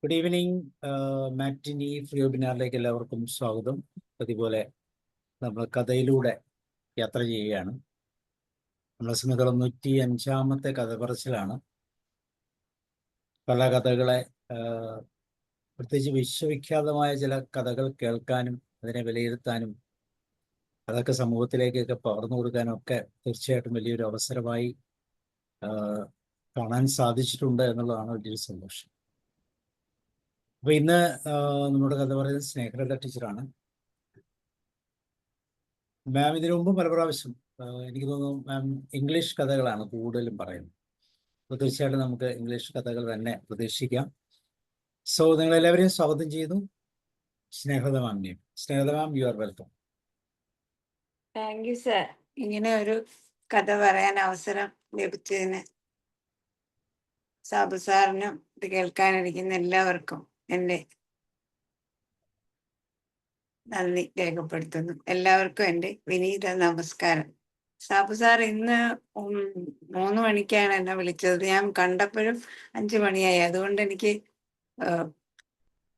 Good evening. Matinee free വെബിനാറിലേക്ക് എല്ലാവർക്കും സ്വാഗതം. അതുപോലെ നമ്മൾ കഥയിലൂടെ യാത്ര ചെയ്യുകയാണ്. നമ്മളെ സംബന്ധിച്ചിടത്തോളം 105-ാമത്തെ കഥ പറച്ചിലാണ്. പല കഥകളെ പ്രത്യേകിച്ച് വിശ്വവിഖ്യാതമായ ചില കഥകൾ കേൾക്കാനും അതിനെ വിലയിരുത്താനും അതൊക്കെ സമൂഹത്തിലേക്കൊക്കെ പകർന്നു കൊടുക്കാനും ഒക്കെ തീർച്ചയായിട്ടും വലിയൊരു അവസരമായി കാണാൻ സാധിച്ചിട്ടുണ്ട് എന്നുള്ളതാണ് വലിയൊരു സന്തോഷം. അപ്പൊ ഇന്ന് നമ്മുടെ കഥ പറയുന്നത് സ്നേഹലത ടീച്ചറാണ്. മാം ഇതിനു മുമ്പ് പല പ്രാവശ്യം എനിക്ക് തോന്നുന്നു മാം ഇംഗ്ലീഷ് കഥകളാണ് കൂടുതലും പറയുന്നത്. അപ്പോൾ തീർച്ചയായിട്ടും നമുക്ക് ഇംഗ്ലീഷ് കഥകൾ തന്നെ പ്രതീക്ഷിക്കാം. സോ നിങ്ങളെല്ലാവരെയും സ്വാഗതം ചെയ്യുന്നു. സ്നേഹലത മാമിനെയും. Snehalatha ma'am, you are welcome. Thank you sir. ഇങ്ങനെ ഒരു കഥ പറയാൻ അവസരം ലഭിച്ചതിന് സാബു സാറിനും ഇത് കേൾക്കാനിരിക്കുന്ന എല്ലാവർക്കും എൻ്റെ നന്ദി രേഖപ്പെടുത്തുന്നു. എല്ലാവർക്കും എൻ്റെ വിനീത നമസ്കാരം. സാബു സാർ ഇന്ന് 3 മണിക്കാണ് എന്നെ വിളിച്ചത്. ഞാൻ കണ്ടപ്പോഴും 5 മണിയായി. അതുകൊണ്ട് എനിക്ക്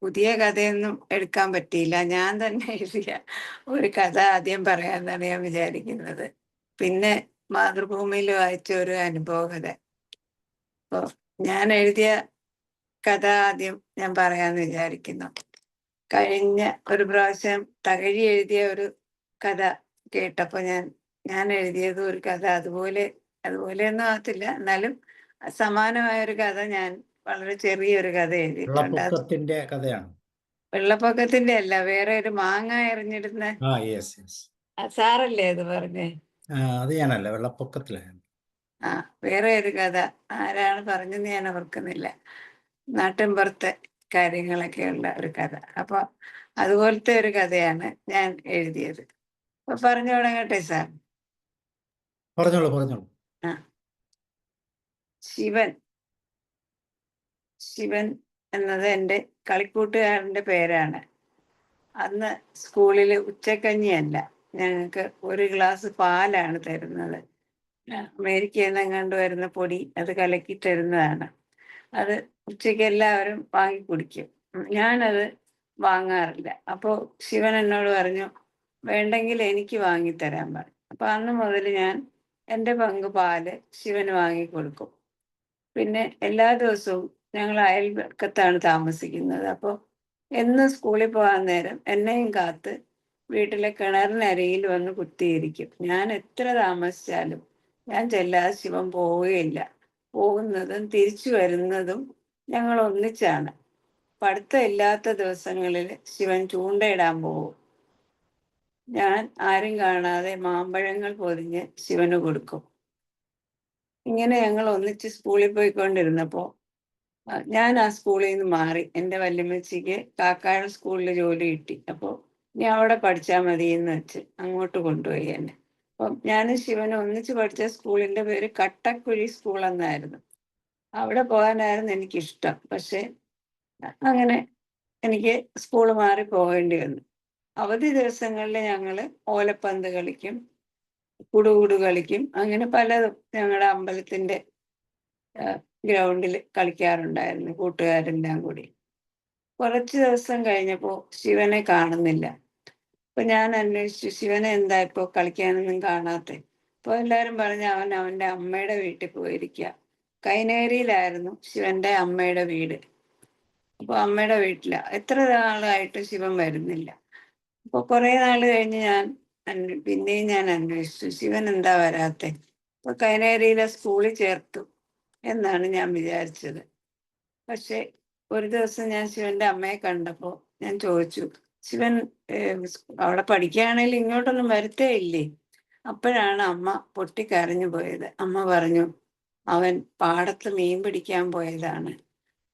പുതിയ കഥയൊന്നും എടുക്കാൻ പറ്റിയില്ല. ഞാൻ തന്നെ എഴുതിയ ഒരു കഥ ആദ്യം പറയാമെന്നാണ് ഞാൻ വിചാരിക്കുന്നത്. പിന്നെ മാതൃഭൂമിയിൽ വായിച്ച ഒരു അനുഭവ കഥ. അപ്പോൾ ഞാൻ എഴുതിയ കഥ ആദ്യം ഞാൻ പറയാമെന്ന് വിചാരിക്കുന്നു. കഴിഞ്ഞ ഒരു പ്രാവശ്യം തകഴി എഴുതിയ ഒരു കഥ കേട്ടപ്പോൾ ഞാൻ എഴുതിയത് ഒരു കഥ അതുപോലെയൊന്നും ആകത്തില്ല, എന്നാലും സമാനമായ ഒരു കഥ ഞാൻ വളരെ ചെറിയൊരു കഥ എഴുതിയിട്ടുണ്ട്. വെള്ളപ്പൊക്കത്തിന്റെ കഥയാണ്. വെള്ളപ്പൊക്കത്തിന്റെ അല്ല, വേറെ ഒരു മാങ്ങ എറിഞ്ഞിടുന്ന സാറല്ലേ അത് പറഞ്ഞേ? അത് ഞാനല്ല, വെള്ളപ്പൊക്കത്തിലാണ്. വേറെ ഒരു കഥ ആരാണ് പറഞ്ഞെന്ന് ഞാൻ ഓർക്കുന്നില്ല. നാട്ടിൻപുറത്തെ കാര്യങ്ങളൊക്കെയുള്ള ഒരു കഥ. അപ്പൊ അതുപോലത്തെ ഒരു കഥയാണ് ഞാൻ എഴുതിയത്. അപ്പൊ പറഞ്ഞു തുടങ്ങട്ടെ സാർ? പറഞ്ഞോളൂ. ശിവൻ എന്നത് എൻ്റെ കളിക്കൂട്ടുകാരൻ്റെ പേരാണ്. അന്ന് സ്കൂളിൽ ഉച്ചക്കഞ്ഞിയല്ല, ഞങ്ങൾക്ക് ഒരു ഗ്ലാസ് പാലാണ് തരുന്നത്. അമേരിക്കയിൽ നിന്ന് എങ്ങാണ്ട് വരുന്ന പൊടി അത് കലക്കി തരുന്നതാണ്. അത് ഉച്ചയ്ക്ക് എല്ലാവരും വാങ്ങി കുടിക്കും. ഞാനത് വാങ്ങാറില്ല. അപ്പോൾ ശിവൻ എന്നോട് പറഞ്ഞു, വേണ്ടെങ്കിൽ എനിക്ക് വാങ്ങിത്തരാൻ പറഞ്ഞു. അപ്പൊ അന്ന് മുതൽ ഞാൻ എൻ്റെ പങ്ക് പാല് ശിവന് വാങ്ങിക്കൊടുക്കും. പിന്നെ എല്ലാ ദിവസവും ഞങ്ങൾ അയൽപക്കത്താണ് താമസിക്കുന്നത്. അപ്പോൾ എന്ന് സ്കൂളിൽ പോകാൻ നേരം എന്നെയും കാത്ത് വീട്ടിലെ കിണറിനരികിൽ വന്ന് കുത്തിയിരിക്കും. ഞാൻ എത്ര താമസിച്ചാലും ഞാൻ ചെല്ലാതെ ശിവൻ പോവുകയില്ല. പോകുന്നതും തിരിച്ചു വരുന്നതും ഞങ്ങൾ ഒന്നിച്ചാണ്. പഠിത്തം ഇല്ലാത്ത ദിവസങ്ങളിൽ ശിവൻ ചൂണ്ടയിടാൻ പോകും. ഞാൻ ആരും കാണാതെ മാമ്പഴങ്ങൾ പൊതിഞ്ഞ് ശിവന് കൊടുക്കും. ഇങ്ങനെ ഞങ്ങൾ ഒന്നിച്ച് സ്കൂളിൽ പോയിക്കൊണ്ടിരുന്നപ്പോൾ ഞാൻ ആ സ്കൂളിൽ നിന്ന് മാറി. എൻ്റെ വല്യമ്മച്ചിക്ക് കാക്കാട് സ്കൂളിൽ ജോലി കിട്ടി. അപ്പോൾ ഞാൻ അവിടെ പഠിച്ചാൽ മതി എന്ന് വെച്ച് അങ്ങോട്ട് കൊണ്ടുപോയി എന്നെ. അപ്പം ഞാനും ശിവനും ഒന്നിച്ച് പഠിച്ച സ്കൂളിൻ്റെ പേര് കട്ടക്കുഴി സ്കൂൾ എന്നായിരുന്നു. അവിടെ പോകാനായിരുന്നു എനിക്കിഷ്ടം. പക്ഷെ അങ്ങനെ എനിക്ക് സ്കൂൾ മാറി പോകേണ്ടി വന്നു. അവധി ദിവസങ്ങളിൽ ഞങ്ങൾ ഓലപ്പന്ത് കളിക്കും, കുടുകുടു കളിക്കും, അങ്ങനെ പലതും ഞങ്ങളുടെ അമ്പലത്തിൻ്റെ ഗ്രൗണ്ടിൽ കളിക്കാറുണ്ടായിരുന്നു കൂട്ടുകാരെല്ലാം കൂടി. കുറച്ച് ദിവസം കഴിഞ്ഞപ്പോൾ ശിവനെ കാണുന്നില്ല. അപ്പൊ ഞാൻ അന്വേഷിച്ചു, ശിവനെ എന്താ ഇപ്പോൾ കളിക്കാനൊന്നും കാണാത്തെ? അപ്പോൾ എല്ലാവരും പറഞ്ഞ് അവൻ അവൻ്റെ അമ്മയുടെ വീട്ടിൽ പോയിരിക്കുക. കൈനേരിയിലായിരുന്നു ശിവന്റെ അമ്മയുടെ വീട്. അപ്പോൾ അമ്മയുടെ വീട്ടിലാണ്. എത്ര നാളായിട്ട് ശിവൻ വരുന്നില്ല. അപ്പോൾ കുറേ നാൾ കഴിഞ്ഞ് പിന്നെയും ഞാൻ അന്വേഷിച്ചു, ശിവൻ എന്താ വരാത്തെ? അപ്പോൾ കൈനേരിയിലെ സ്കൂളിൽ ചേർത്തു എന്നാണ് ഞാൻ വിചാരിച്ചത്. പക്ഷെ ഒരു ദിവസം ഞാൻ ശിവന്റെ അമ്മയെ കണ്ടപ്പോൾ ഞാൻ ചോദിച്ചു, ശിവൻ അവിടെ പഠിക്കുകയാണെങ്കിൽ ഇങ്ങോട്ടൊന്നും വരത്തേ ഇല്ലേ? അപ്പോഴാണ് അമ്മ പൊട്ടിക്കരഞ്ഞു പോയത്. അമ്മ പറഞ്ഞു, അവൻ പാടത്ത് മീൻ പിടിക്കാൻ പോയതാണ്.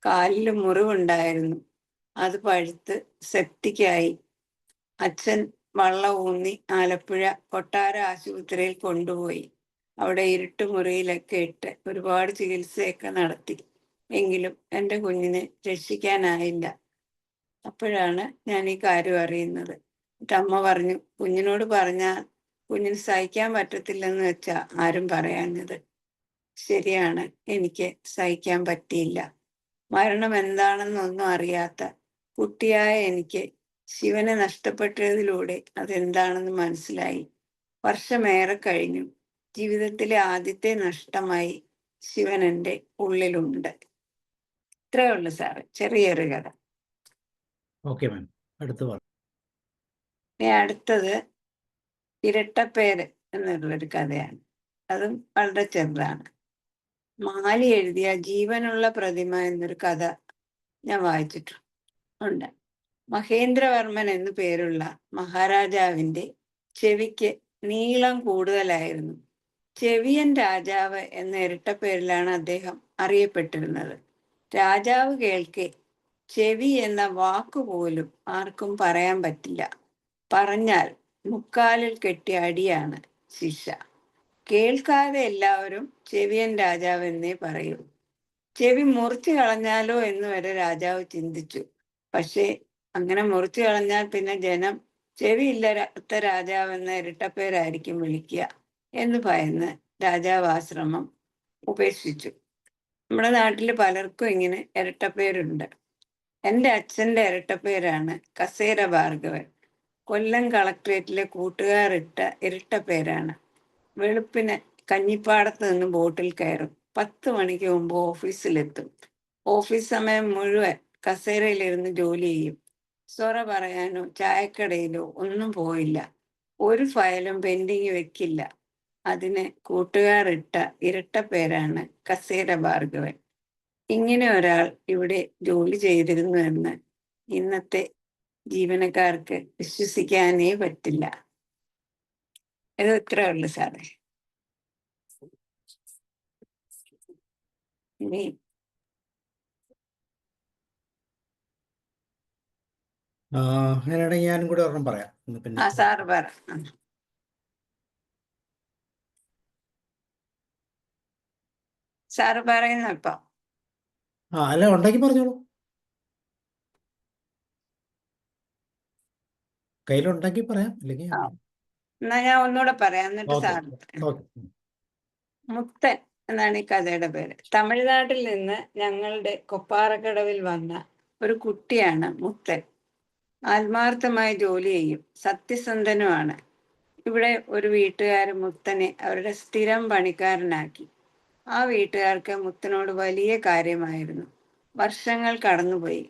കാലിൽ മുറിവുണ്ടായിരുന്നു, അത് പഴുത്ത് സെപ്റ്റിക്കായി. അച്ഛൻ വള്ളം ഊന്നി ആലപ്പുഴ കൊട്ടാര ആശുപത്രിയിൽ കൊണ്ടുപോയി. അവിടെ ഇരുട്ടുമുറിയിലൊക്കെ ഇട്ട് ഒരുപാട് ചികിത്സയൊക്കെ നടത്തി. എങ്കിലും എൻ്റെ കുഞ്ഞിനെ രക്ഷിക്കാനായില്ല. അപ്പോഴാണ് ഞാൻ ഈ കാര്യം അറിയുന്നത്. എന്നിട്ട് അമ്മ പറഞ്ഞു, കുഞ്ഞിനോട് പറഞ്ഞാൽ കുഞ്ഞിന് സഹിക്കാൻ പറ്റത്തില്ലെന്ന് വെച്ചാ ആരും പറയാഞ്ഞത്. ശരിയാണ്, എനിക്ക് സഹിക്കാൻ പറ്റിയില്ല. മരണം എന്താണെന്നൊന്നും അറിയാത്ത കുട്ടിയായ എനിക്ക് ശിവനെ നഷ്ടപ്പെട്ടതിലൂടെ അതെന്താണെന്ന് മനസ്സിലായി. വർഷമേറെ കഴിഞ്ഞു. ജീവിതത്തിലെ ആദ്യത്തെ നഷ്ടമായി ശിവൻ എൻ്റെ ഉള്ളിലുണ്ട്. ഇത്രയേ ഉള്ളൂ സാറ്, ചെറിയൊരു കഥ. ഓക്കെ മാം, അടുത്ത് പറ. ഇനി അടുത്തത് ഇരട്ടപ്പേര് എന്നുള്ളൊരു കഥയാണ്. അതും വളരെ ചെറുതാണ്. മാലി എഴുതിയ ജീവനുള്ള പ്രതിമ എന്നൊരു കഥ ഞാൻ വായിച്ചിട്ടുണ്ട്. മഹേന്ദ്രവർമ്മൻ എന്നു പേരുള്ള മഹാരാജാവിൻ്റെ ചെവിക്ക് നീളം കൂടുതലായിരുന്നു. ചെവിയൻ രാജാവ് എന്ന ഇരട്ടപ്പേരിലാണ് അദ്ദേഹം അറിയപ്പെട്ടിരുന്നത്. രാജാവ് കേൾക്കെ ചെവി എന്ന വാക്കുപോലും ആർക്കും പറയാൻ പറ്റില്ല. പറഞ്ഞാൽ മുക്കാലിൽ കെട്ടിയ അടിയാണ് ശിക്ഷ. കേൾക്കാതെ എല്ലാവരും ചെവിയൻ രാജാവ് എന്നേ പറയൂ. ചെവി മുറിച്ചു കളഞ്ഞാലോ എന്ന് വരെ രാജാവ് ചിന്തിച്ചു. പക്ഷേ അങ്ങനെ മുറിച്ചു കളഞ്ഞാൽ പിന്നെ ജനം ചെവിയില്ലാത്ത രാജാവ് എന്ന ഇരട്ടപ്പേരായിരിക്കും വിളിക്കുക എന്ന് ഭയന്ന് രാജാവ് ആശ്രമം ഉപേക്ഷിച്ചു. നമ്മുടെ നാട്ടിൽ പലർക്കും ഇങ്ങനെ ഇരട്ടപ്പേരുണ്ട്. എൻ്റെ അച്ഛൻ്റെ ഇരട്ടപ്പേരാണ് കസേര ഭാർഗവൻ. കൊല്ലം കളക്ട്രേറ്റിലെ കൂട്ടുകാരിട്ട ഇരട്ടപ്പേരാണ്. വെളുപ്പിന് കഞ്ഞിപ്പാടത്ത് നിന്ന് ബോട്ടിൽ കയറും. 10 മണിക്ക് മുമ്പ് ഓഫീസിലെത്തും. ഓഫീസ് സമയം മുഴുവൻ കസേരയിലിരുന്ന് ജോലി ചെയ്യും. സൊറ പറയാനോ ചായക്കടയിലോ ഒന്നും പോയില്ല. ഒരു ഫയലും പെൻഡിങ് വെക്കില്ല. അതിന് കൂട്ടുകാരിട്ട ഇരട്ടപ്പേരാണ് കസേര ഭാർഗവൻ. ഇങ്ങനെ ഒരാൾ ഇവിടെ ജോലി ചെയ്തിരുന്നു എന്ന് ഇന്നത്തെ ജീവനക്കാർക്ക് വിശ്വസിക്കാനേ പറ്റില്ല. ഇത് ഇത്രേ ഉള്ളു സാറേ. ഇനി അങ്ങനെയാണെങ്കിൽ ഞാനും കൂടി ഒരെണ്ണം പറയാം. പിന്നെ സാറ് പറ. സാറ് പറയുന്നു ഇപ്പൊ. അല്ല, ഉണ്ടെങ്കിൽ പറഞ്ഞോളൂ. കയ്യിലുണ്ടെങ്കിൽ പറയാം, അല്ലെങ്കിൽ എന്നാ ഞാൻ ഒന്നുകൂടെ പറയാം, എന്നിട്ട് ഓക്കെ സാറ്. ഓക്കെ. മുത്തൻ എന്നാണ് ഈ കഥയുടെ പേര്. തമിഴ്നാട്ടിൽ നിന്ന് ഞങ്ങളുടെ കൊപ്പാറക്കടവിൽ വന്ന ഒരു കുട്ടിയാണ് മുത്തൻ. ആത്മാർത്ഥമായി ജോലി ചെയ്യും, സത്യസന്ധനുമാണ്. ഇവിടെ ഒരു വീട്ടുകാർ മുത്തനെ അവരുടെ സ്ഥിരം പണിക്കാരനാക്കി. ആ വീട്ടുകാർക്ക് മുത്തനോട് വലിയ കാര്യമായിരുന്നു. വർഷങ്ങൾ കടന്നുപോയി.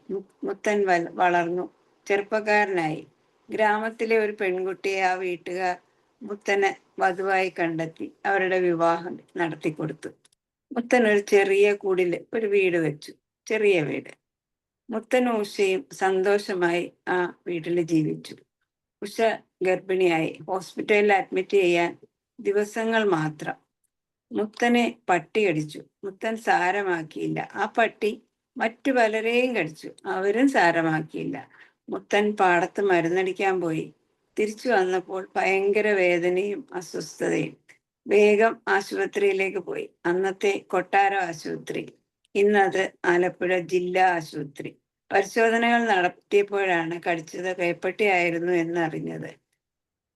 മുത്തൻ വളർന്നു, ചെറുപ്പക്കാരനായി. ഗ്രാമത്തിലെ ഒരു പെൺകുട്ടിയെ ആ വീട്ടുകാർ മുത്തനെ വധുവായി കണ്ടെത്തി അവരുടെ വിവാഹം നടത്തിക്കൊടുത്തു. മുത്തൻ ഒരു ചെറിയ കുടില് ഒരു വീട് വെച്ചു, ചെറിയ വീട്. മുത്തനും ഉഷയും സന്തോഷമായി ആ വീട്ടിൽ ജീവിച്ചു. ഉഷ ഗർഭിണിയായി. ഹോസ്പിറ്റലിൽ അഡ്മിറ്റ് ചെയ്യാൻ ദിവസങ്ങൾ മാത്രം. മുത്തനെ പട്ടി കടിച്ചു. മുത്തൻ സാരമാക്കിയില്ല. ആ പട്ടി മറ്റു പലരെയും കടിച്ചു. അവരും സാരമാക്കിയില്ല. മുത്തൻ പാടത്ത് മരുന്നടിക്കാൻ പോയി. തിരിച്ചു വന്നപ്പോൾ ഭയങ്കര വേദനയും അസ്വസ്ഥതയും. വേഗം ആശുപത്രിയിലേക്ക് പോയി. അന്നത്തെ കൊട്ടാരം ആശുപത്രി, ഇന്നത് ആലപ്പുഴ ജില്ലാ ആശുപത്രി. പരിശോധനകൾ നടത്തിയപ്പോഴാണ് കടിച്ചത് പേപ്പട്ടിയായിരുന്നു എന്നറിഞ്ഞത്.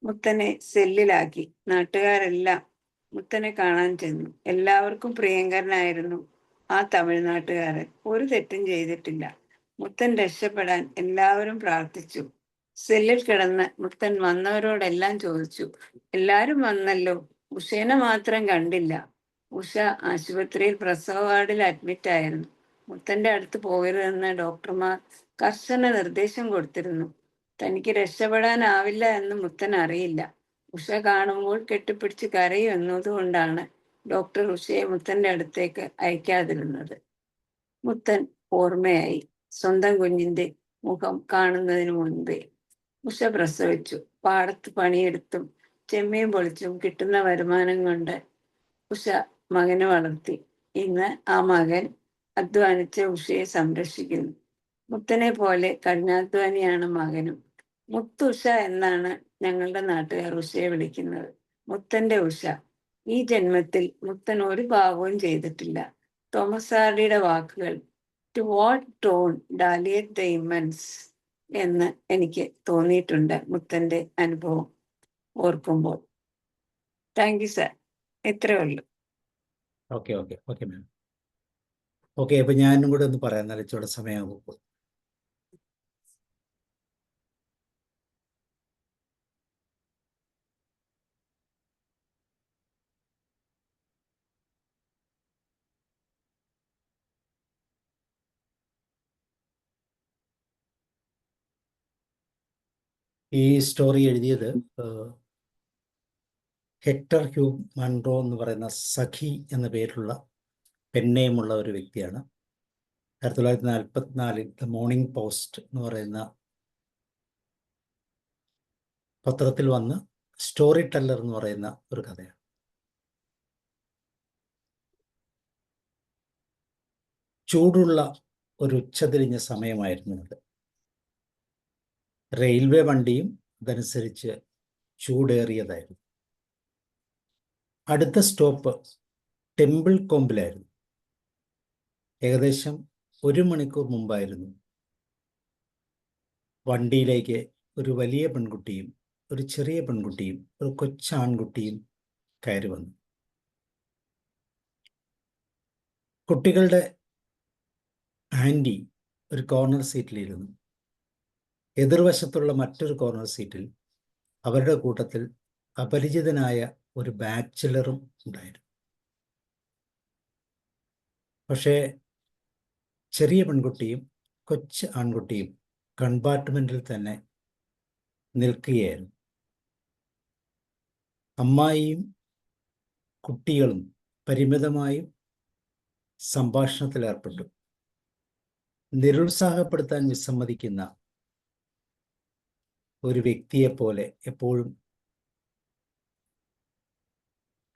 മുത്തനെ സെല്ലിലാക്കി. നാട്ടുകാരെല്ലാം മുത്തനെ കാണാൻ ചെന്നു. എല്ലാവർക്കും പ്രിയങ്കരനായിരുന്നു ആ തമിഴ്നാട്ടുകാരൻ. ഒരു തെറ്റും ചെയ്തിട്ടില്ല. മുത്തൻ രക്ഷപ്പെടാൻ എല്ലാവരും പ്രാർത്ഥിച്ചു. സെല്ലിൽ കിടന്ന് മുത്തൻ വന്നവരോടെല്ലാം ചോദിച്ചു, എല്ലാരും വന്നല്ലോ, ഉഷേനെ മാത്രം കണ്ടില്ല. ഉഷ ആശുപത്രിയിൽ പ്രസവ വാർഡിൽ അഡ്മിറ്റ് ആയിരുന്നു. മുത്തന്റെ അടുത്ത് പോകരുതെന്ന് ഡോക്ടർമാർ കർശന നിർദ്ദേശം കൊടുത്തിരുന്നു. തനിക്ക് രക്ഷപ്പെടാനാവില്ല എന്ന് മുത്തൻ അറിയില്ല. ഉഷ കാണുമ്പോൾ കെട്ടിപ്പിടിച്ച് കരയും എന്നതുകൊണ്ടാണ് ഡോക്ടർ ഉഷയെ മുത്തന്റെ അടുത്തേക്ക് അയക്കാതിരുന്നത്. മുത്തൻ ഓർമ്മയായി. സ്വന്തം കുഞ്ഞിന്റെ മുഖം കാണുന്നതിന് മുൻപേ ഉഷ പ്രസവിച്ചു. പാടത്ത് പണിയെടുത്തും ചെമ്മീൻ പൊളിച്ചും കിട്ടുന്ന വരുമാനം കൊണ്ട് ഉഷ മകനെ വളർത്തി. ഇന്ന് ആ മകൻ അധ്വാനിച്ച് ഉഷയെ സംരക്ഷിക്കുന്നു. മുത്തനെ പോലെ കഠിനാധ്വാനിയാണ് മകനും. മുത്തുഷ എന്നാണ് ഞങ്ങളുടെ നാട്ടുകാർ ഉഷയെ വിളിക്കുന്നത്. മുത്തന്റെ ഉഷ. ഈ ജന്മത്തിൽ മുത്തൻ ഒരു പാവവും ചെയ്തിട്ടില്ല. തോമസ് ആർഡിയുടെ വാക്കുകൾ, ടു വാട്ട് ടോൺ ഡാലിയറ്റ് ദ ഇമ്മൻസ് എന്ന് എനിക്ക് തോന്നിയിട്ടുണ്ട് മുത്തന്റെ അനുഭവം ഓർക്കുമ്പോൾ. Thank you sir. ഇത്രയേ ഉള്ളൂ. Okay okay okay ma'am. Okay, അപ്പൊ ഞാനും കൂടെ ഒന്ന് പറയാം, എന്നാലും ഇച്ചിരി സമയമാകുമ്പോൾ. ഈ സ്റ്റോറി എഴുതിയത് ഹെക്ടർ ഹ്യൂ മൺറോ എന്ന് പറയുന്ന സഖി എന്ന പേരിലുള്ള പെന്നേമുള്ള ഒരു വ്യക്തിയാണ്. 1944 ദ മോർണിംഗ് പോസ്റ്റ് എന്ന് പറയുന്ന പത്രത്തിൽ വന്ന് സ്റ്റോറി ടെല്ലർ എന്ന് പറയുന്ന ഒരു കഥയാണ്. ചൂടുള്ള ഒരു ഉച്ചതിരിഞ്ഞ സമയമായിരുന്നു അത്. റെയിൽവേ വണ്ടിയും അതനുസരിച്ച് ചൂടേറിയതായിരുന്നു. അടുത്ത സ്റ്റോപ്പ് ടെമ്പിൾ കൊമ്പിലായിരുന്നു. ഏകദേശം 1 മണിക്കൂർ മുമ്പായിരുന്നു വണ്ടിയിലേക്ക് ഒരു വലിയ പെൺകുട്ടിയും ഒരു ചെറിയ പെൺകുട്ടിയും ഒരു കൊച്ചാൺകുട്ടിയും കയറി വന്നു. കുട്ടികളുടെ ആൻറ്റി ഒരു കോർണർ സീറ്റിലിരുന്നു. എതിർവശത്തുള്ള മറ്റൊരു കോർണർ സീറ്റിൽ അവരുടെ കൂട്ടത്തിൽ അപരിചിതനായ ഒരു ബാച്ചിലറും ഉണ്ടായിരുന്നു. പക്ഷേ ചെറിയ പെൺകുട്ടിയും കൊച്ചു ആൺകുട്ടിയും കമ്പാർട്ട്മെന്റിൽ തന്നെ നിൽക്കുകയായിരുന്നു. അമ്മായിയും കുട്ടികളും പരിമിതമായും സംഭാഷണത്തിലേർപ്പെട്ടു. നിരുത്സാഹപ്പെടുത്താൻ വിസമ്മതിക്കുന്ന ഒരു വ്യക്തിയെപ്പോലെ എപ്പോഴും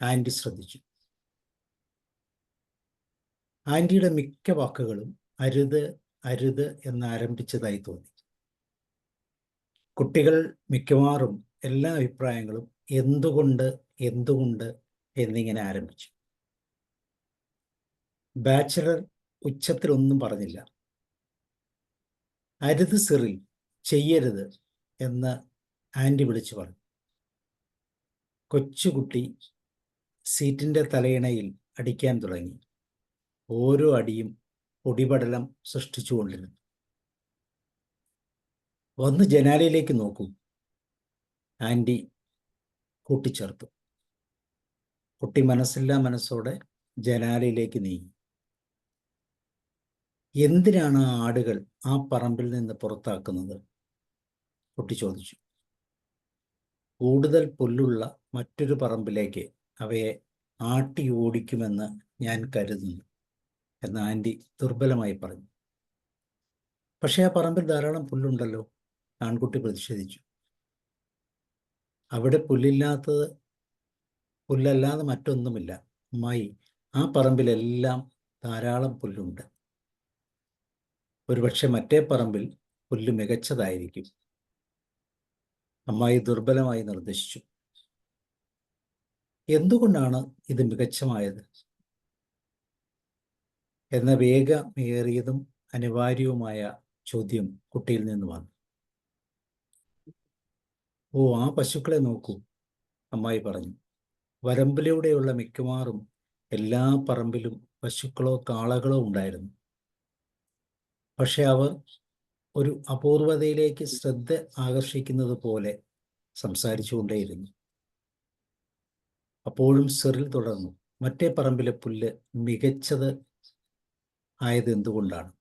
ആൻറ്റി ശ്രദ്ധിച്ചു. ആൻറ്റിയുടെ മിക്ക വാക്കുകളും അരുത് അരുത് എന്നാരംഭിച്ചതായി തോന്നി. കുട്ടികൾ മിക്കവാറും എല്ലാ അഭിപ്രായങ്ങളും എന്തുകൊണ്ട് എന്തുകൊണ്ട് എന്നിങ്ങനെ ആരംഭിച്ചു. ബാച്ചിലർ ഉച്ചത്തിലൊന്നും പറഞ്ഞില്ല. അരുത് സിറിൽ, ചെയ്യരുത് എന്ന് ആൻറ്റി വിളിച്ചു പറഞ്ഞു. കൊച്ചുകുട്ടി സീറ്റിൻ്റെ തലയിണയിൽ അടിക്കാൻ തുടങ്ങി. ഓരോ അടിയും പൊടിപടലം സൃഷ്ടിച്ചുകൊണ്ടിരുന്നു. വന്ന് ജനാലയിലേക്ക് നോക്കൂ, ആൻറ്റി കൂട്ടിച്ചേർത്തു. കുട്ടി മനസ്സില്ലാ മനസ്സോടെ ജനാലയിലേക്ക് നീങ്ങി. എന്തിനാണ് ആ ആടുകൾ ആ പറമ്പിൽ നിന്ന് പുറത്താക്കുന്നത്? കുട്ടി ചോദിച്ചു. കൂടുതൽ പുല്ലുള്ള മറ്റൊരു പറമ്പിലേക്ക് അവയെ ആട്ടി ഓടിക്കുമെന്ന് ഞാൻ കരുതുന്നു എന്ന് ആൻറ്റി ദുർബലമായി പറഞ്ഞു. പക്ഷേ ആ പറമ്പിൽ ധാരാളം പുല്ലുണ്ടല്ലോ, ആൺകുട്ടി പ്രതിഷേധിച്ചു. അവിടെ പുല്ലല്ലാതെ മറ്റൊന്നുമില്ല അമ്മായി. ആ പറമ്പിലെല്ലാം ധാരാളം പുല്ലുണ്ട്. ഒരുപക്ഷെ മറ്റേ പറമ്പിൽ പുല്ല് മികച്ചതായിരിക്കും, അമ്മായി ദുർബലമായി നിർദ്ദേശിച്ചു. എന്തുകൊണ്ടാണ് ഇത് മികച്ചമായത് എന്ന വേഗമേറിയതും അനിവാര്യവുമായ ചോദ്യം കുട്ടിയിൽ നിന്ന് വന്നു. ഓ, ആ പശുക്കളെ നോക്കൂ, അമ്മായി പറഞ്ഞു. വരമ്പിലൂടെയുള്ള മിക്കവാറും എല്ലാ പറമ്പിലും പശുക്കളോ കാളകളോ ഉണ്ടായിരുന്നു. പക്ഷെ അവർ ഒരു അപൂർവതയിലേക്ക് ശ്രദ്ധ ആകർഷിക്കുന്നത് പോലെ സംസാരിച്ചുകൊണ്ടേയിരുന്നു. അപ്പോഴും സിറിൽ തുടർന്നു. മറ്റേ പറമ്പിലെ പുല്ല് മികച്ചത് ആയത് എന്തുകൊണ്ടാണ്?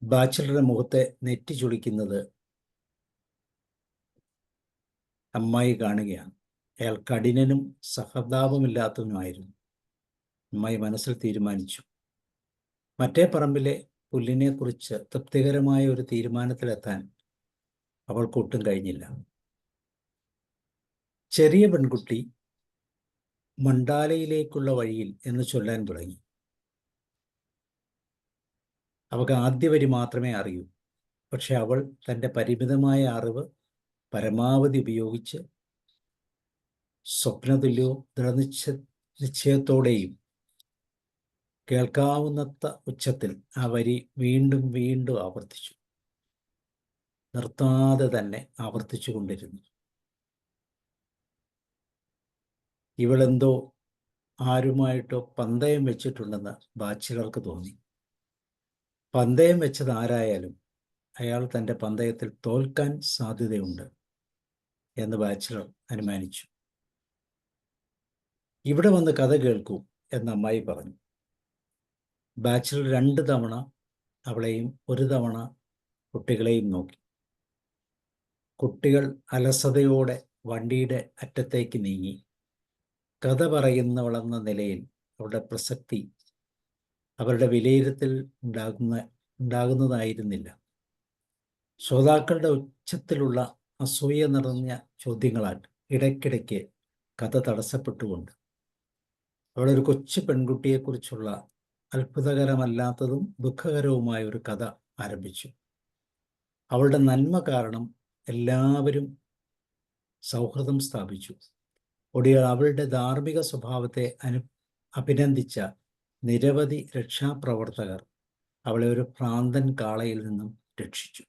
ബാച്ചിലറുടെ മുഖത്തെ നെറ്റി ചുളിക്കുന്നത് അമ്മായി കാണുകയാണ്. അയാൾ കഠിനനും സഹതാപമില്ലാത്തവനുമായിരുന്നു. അമ്മായി മനസ്സിൽ തീരുമാനിച്ചു. മറ്റേ പറമ്പിലെ പുല്ലിനെക്കുറിച്ച് തൃപ്തികരമായ ഒരു തീരുമാനത്തിലെത്താൻ അവൾക്കൊട്ടും കഴിഞ്ഞില്ല. ചെറിയ പെൺകുട്ടി മണ്ടാലയിലേക്കുള്ള വഴിയിൽ എന്ന് ചൊല്ലാൻ തുടങ്ങി. അവൾക്ക് ആദ്യ വരി മാത്രമേ അറിയൂ. പക്ഷെ അവൾ തൻ്റെ പരിമിതമായ അറിവ് പരമാവധി ഉപയോഗിച്ച് സ്വപ്നതുല്യവും നിശ്ചയത്തോടെയും കേൾക്കാവുന്നത്ര ഉച്ചത്തിൽ ആ വരി വീണ്ടും വീണ്ടും ആവർത്തിച്ചു. നിർത്താതെ തന്നെ ആവർത്തിച്ചു കൊണ്ടിരുന്നു. ഇവളെന്തോ ആരുമായിട്ടോ പന്തയം വെച്ചിട്ടുണ്ടെന്ന് ബാച്ചിലർക്ക് തോന്നി. പന്തയം വെച്ചത് ആരായാലും അയാൾ തൻ്റെ പന്തയത്തിൽ തോൽക്കാൻ സാധ്യതയുണ്ട് എന്ന് ബാച്ചിലർ അനുമാനിച്ചു. ഇവിടെ വന്ന് കഥ കേൾക്കൂ എന്ന് അമ്മായി പറഞ്ഞു. ബാച്ചിലർ 2 തവണ അവളെയും 1 തവണ കുട്ടികളെയും നോക്കി. കുട്ടികൾ അലസതയോടെ വണ്ടിയുടെ അറ്റത്തേക്ക് നീങ്ങി. കഥ പറയുന്നവളെന്ന നിലയിൽ അവരുടെ പ്രസക്തി അവരുടെ വിലയിരുത്തൽ ഉണ്ടാകുന്നതായിരുന്നില്ല. ശ്രോതാക്കളുടെ ഉച്ചത്തിലുള്ള അസൂയ നിറഞ്ഞ ചോദ്യങ്ങളാൽ ഇടയ്ക്കിടയ്ക്ക് കഥ തടസ്സപ്പെട്ടുകൊണ്ട് അവളൊരു കൊച്ചു പെൺകുട്ടിയെക്കുറിച്ചുള്ള അത്ഭുതകരമല്ലാത്തതും ദുഃഖകരവുമായ ഒരു കഥ ആരംഭിച്ചു. അവളുടെ നന്മ കാരണം എല്ലാവരും സൗഹൃദം സ്ഥാപിച്ചു. ഒടുവിൽ അവളുടെ ധാർമ്മിക സ്വഭാവത്തെ അഭിനന്ദിച്ച നിരവധി രക്ഷാപ്രവർത്തകർ അവളെ ഒരു ഭ്രാന്തൻ കാളയിൽ നിന്നും രക്ഷിച്ചു.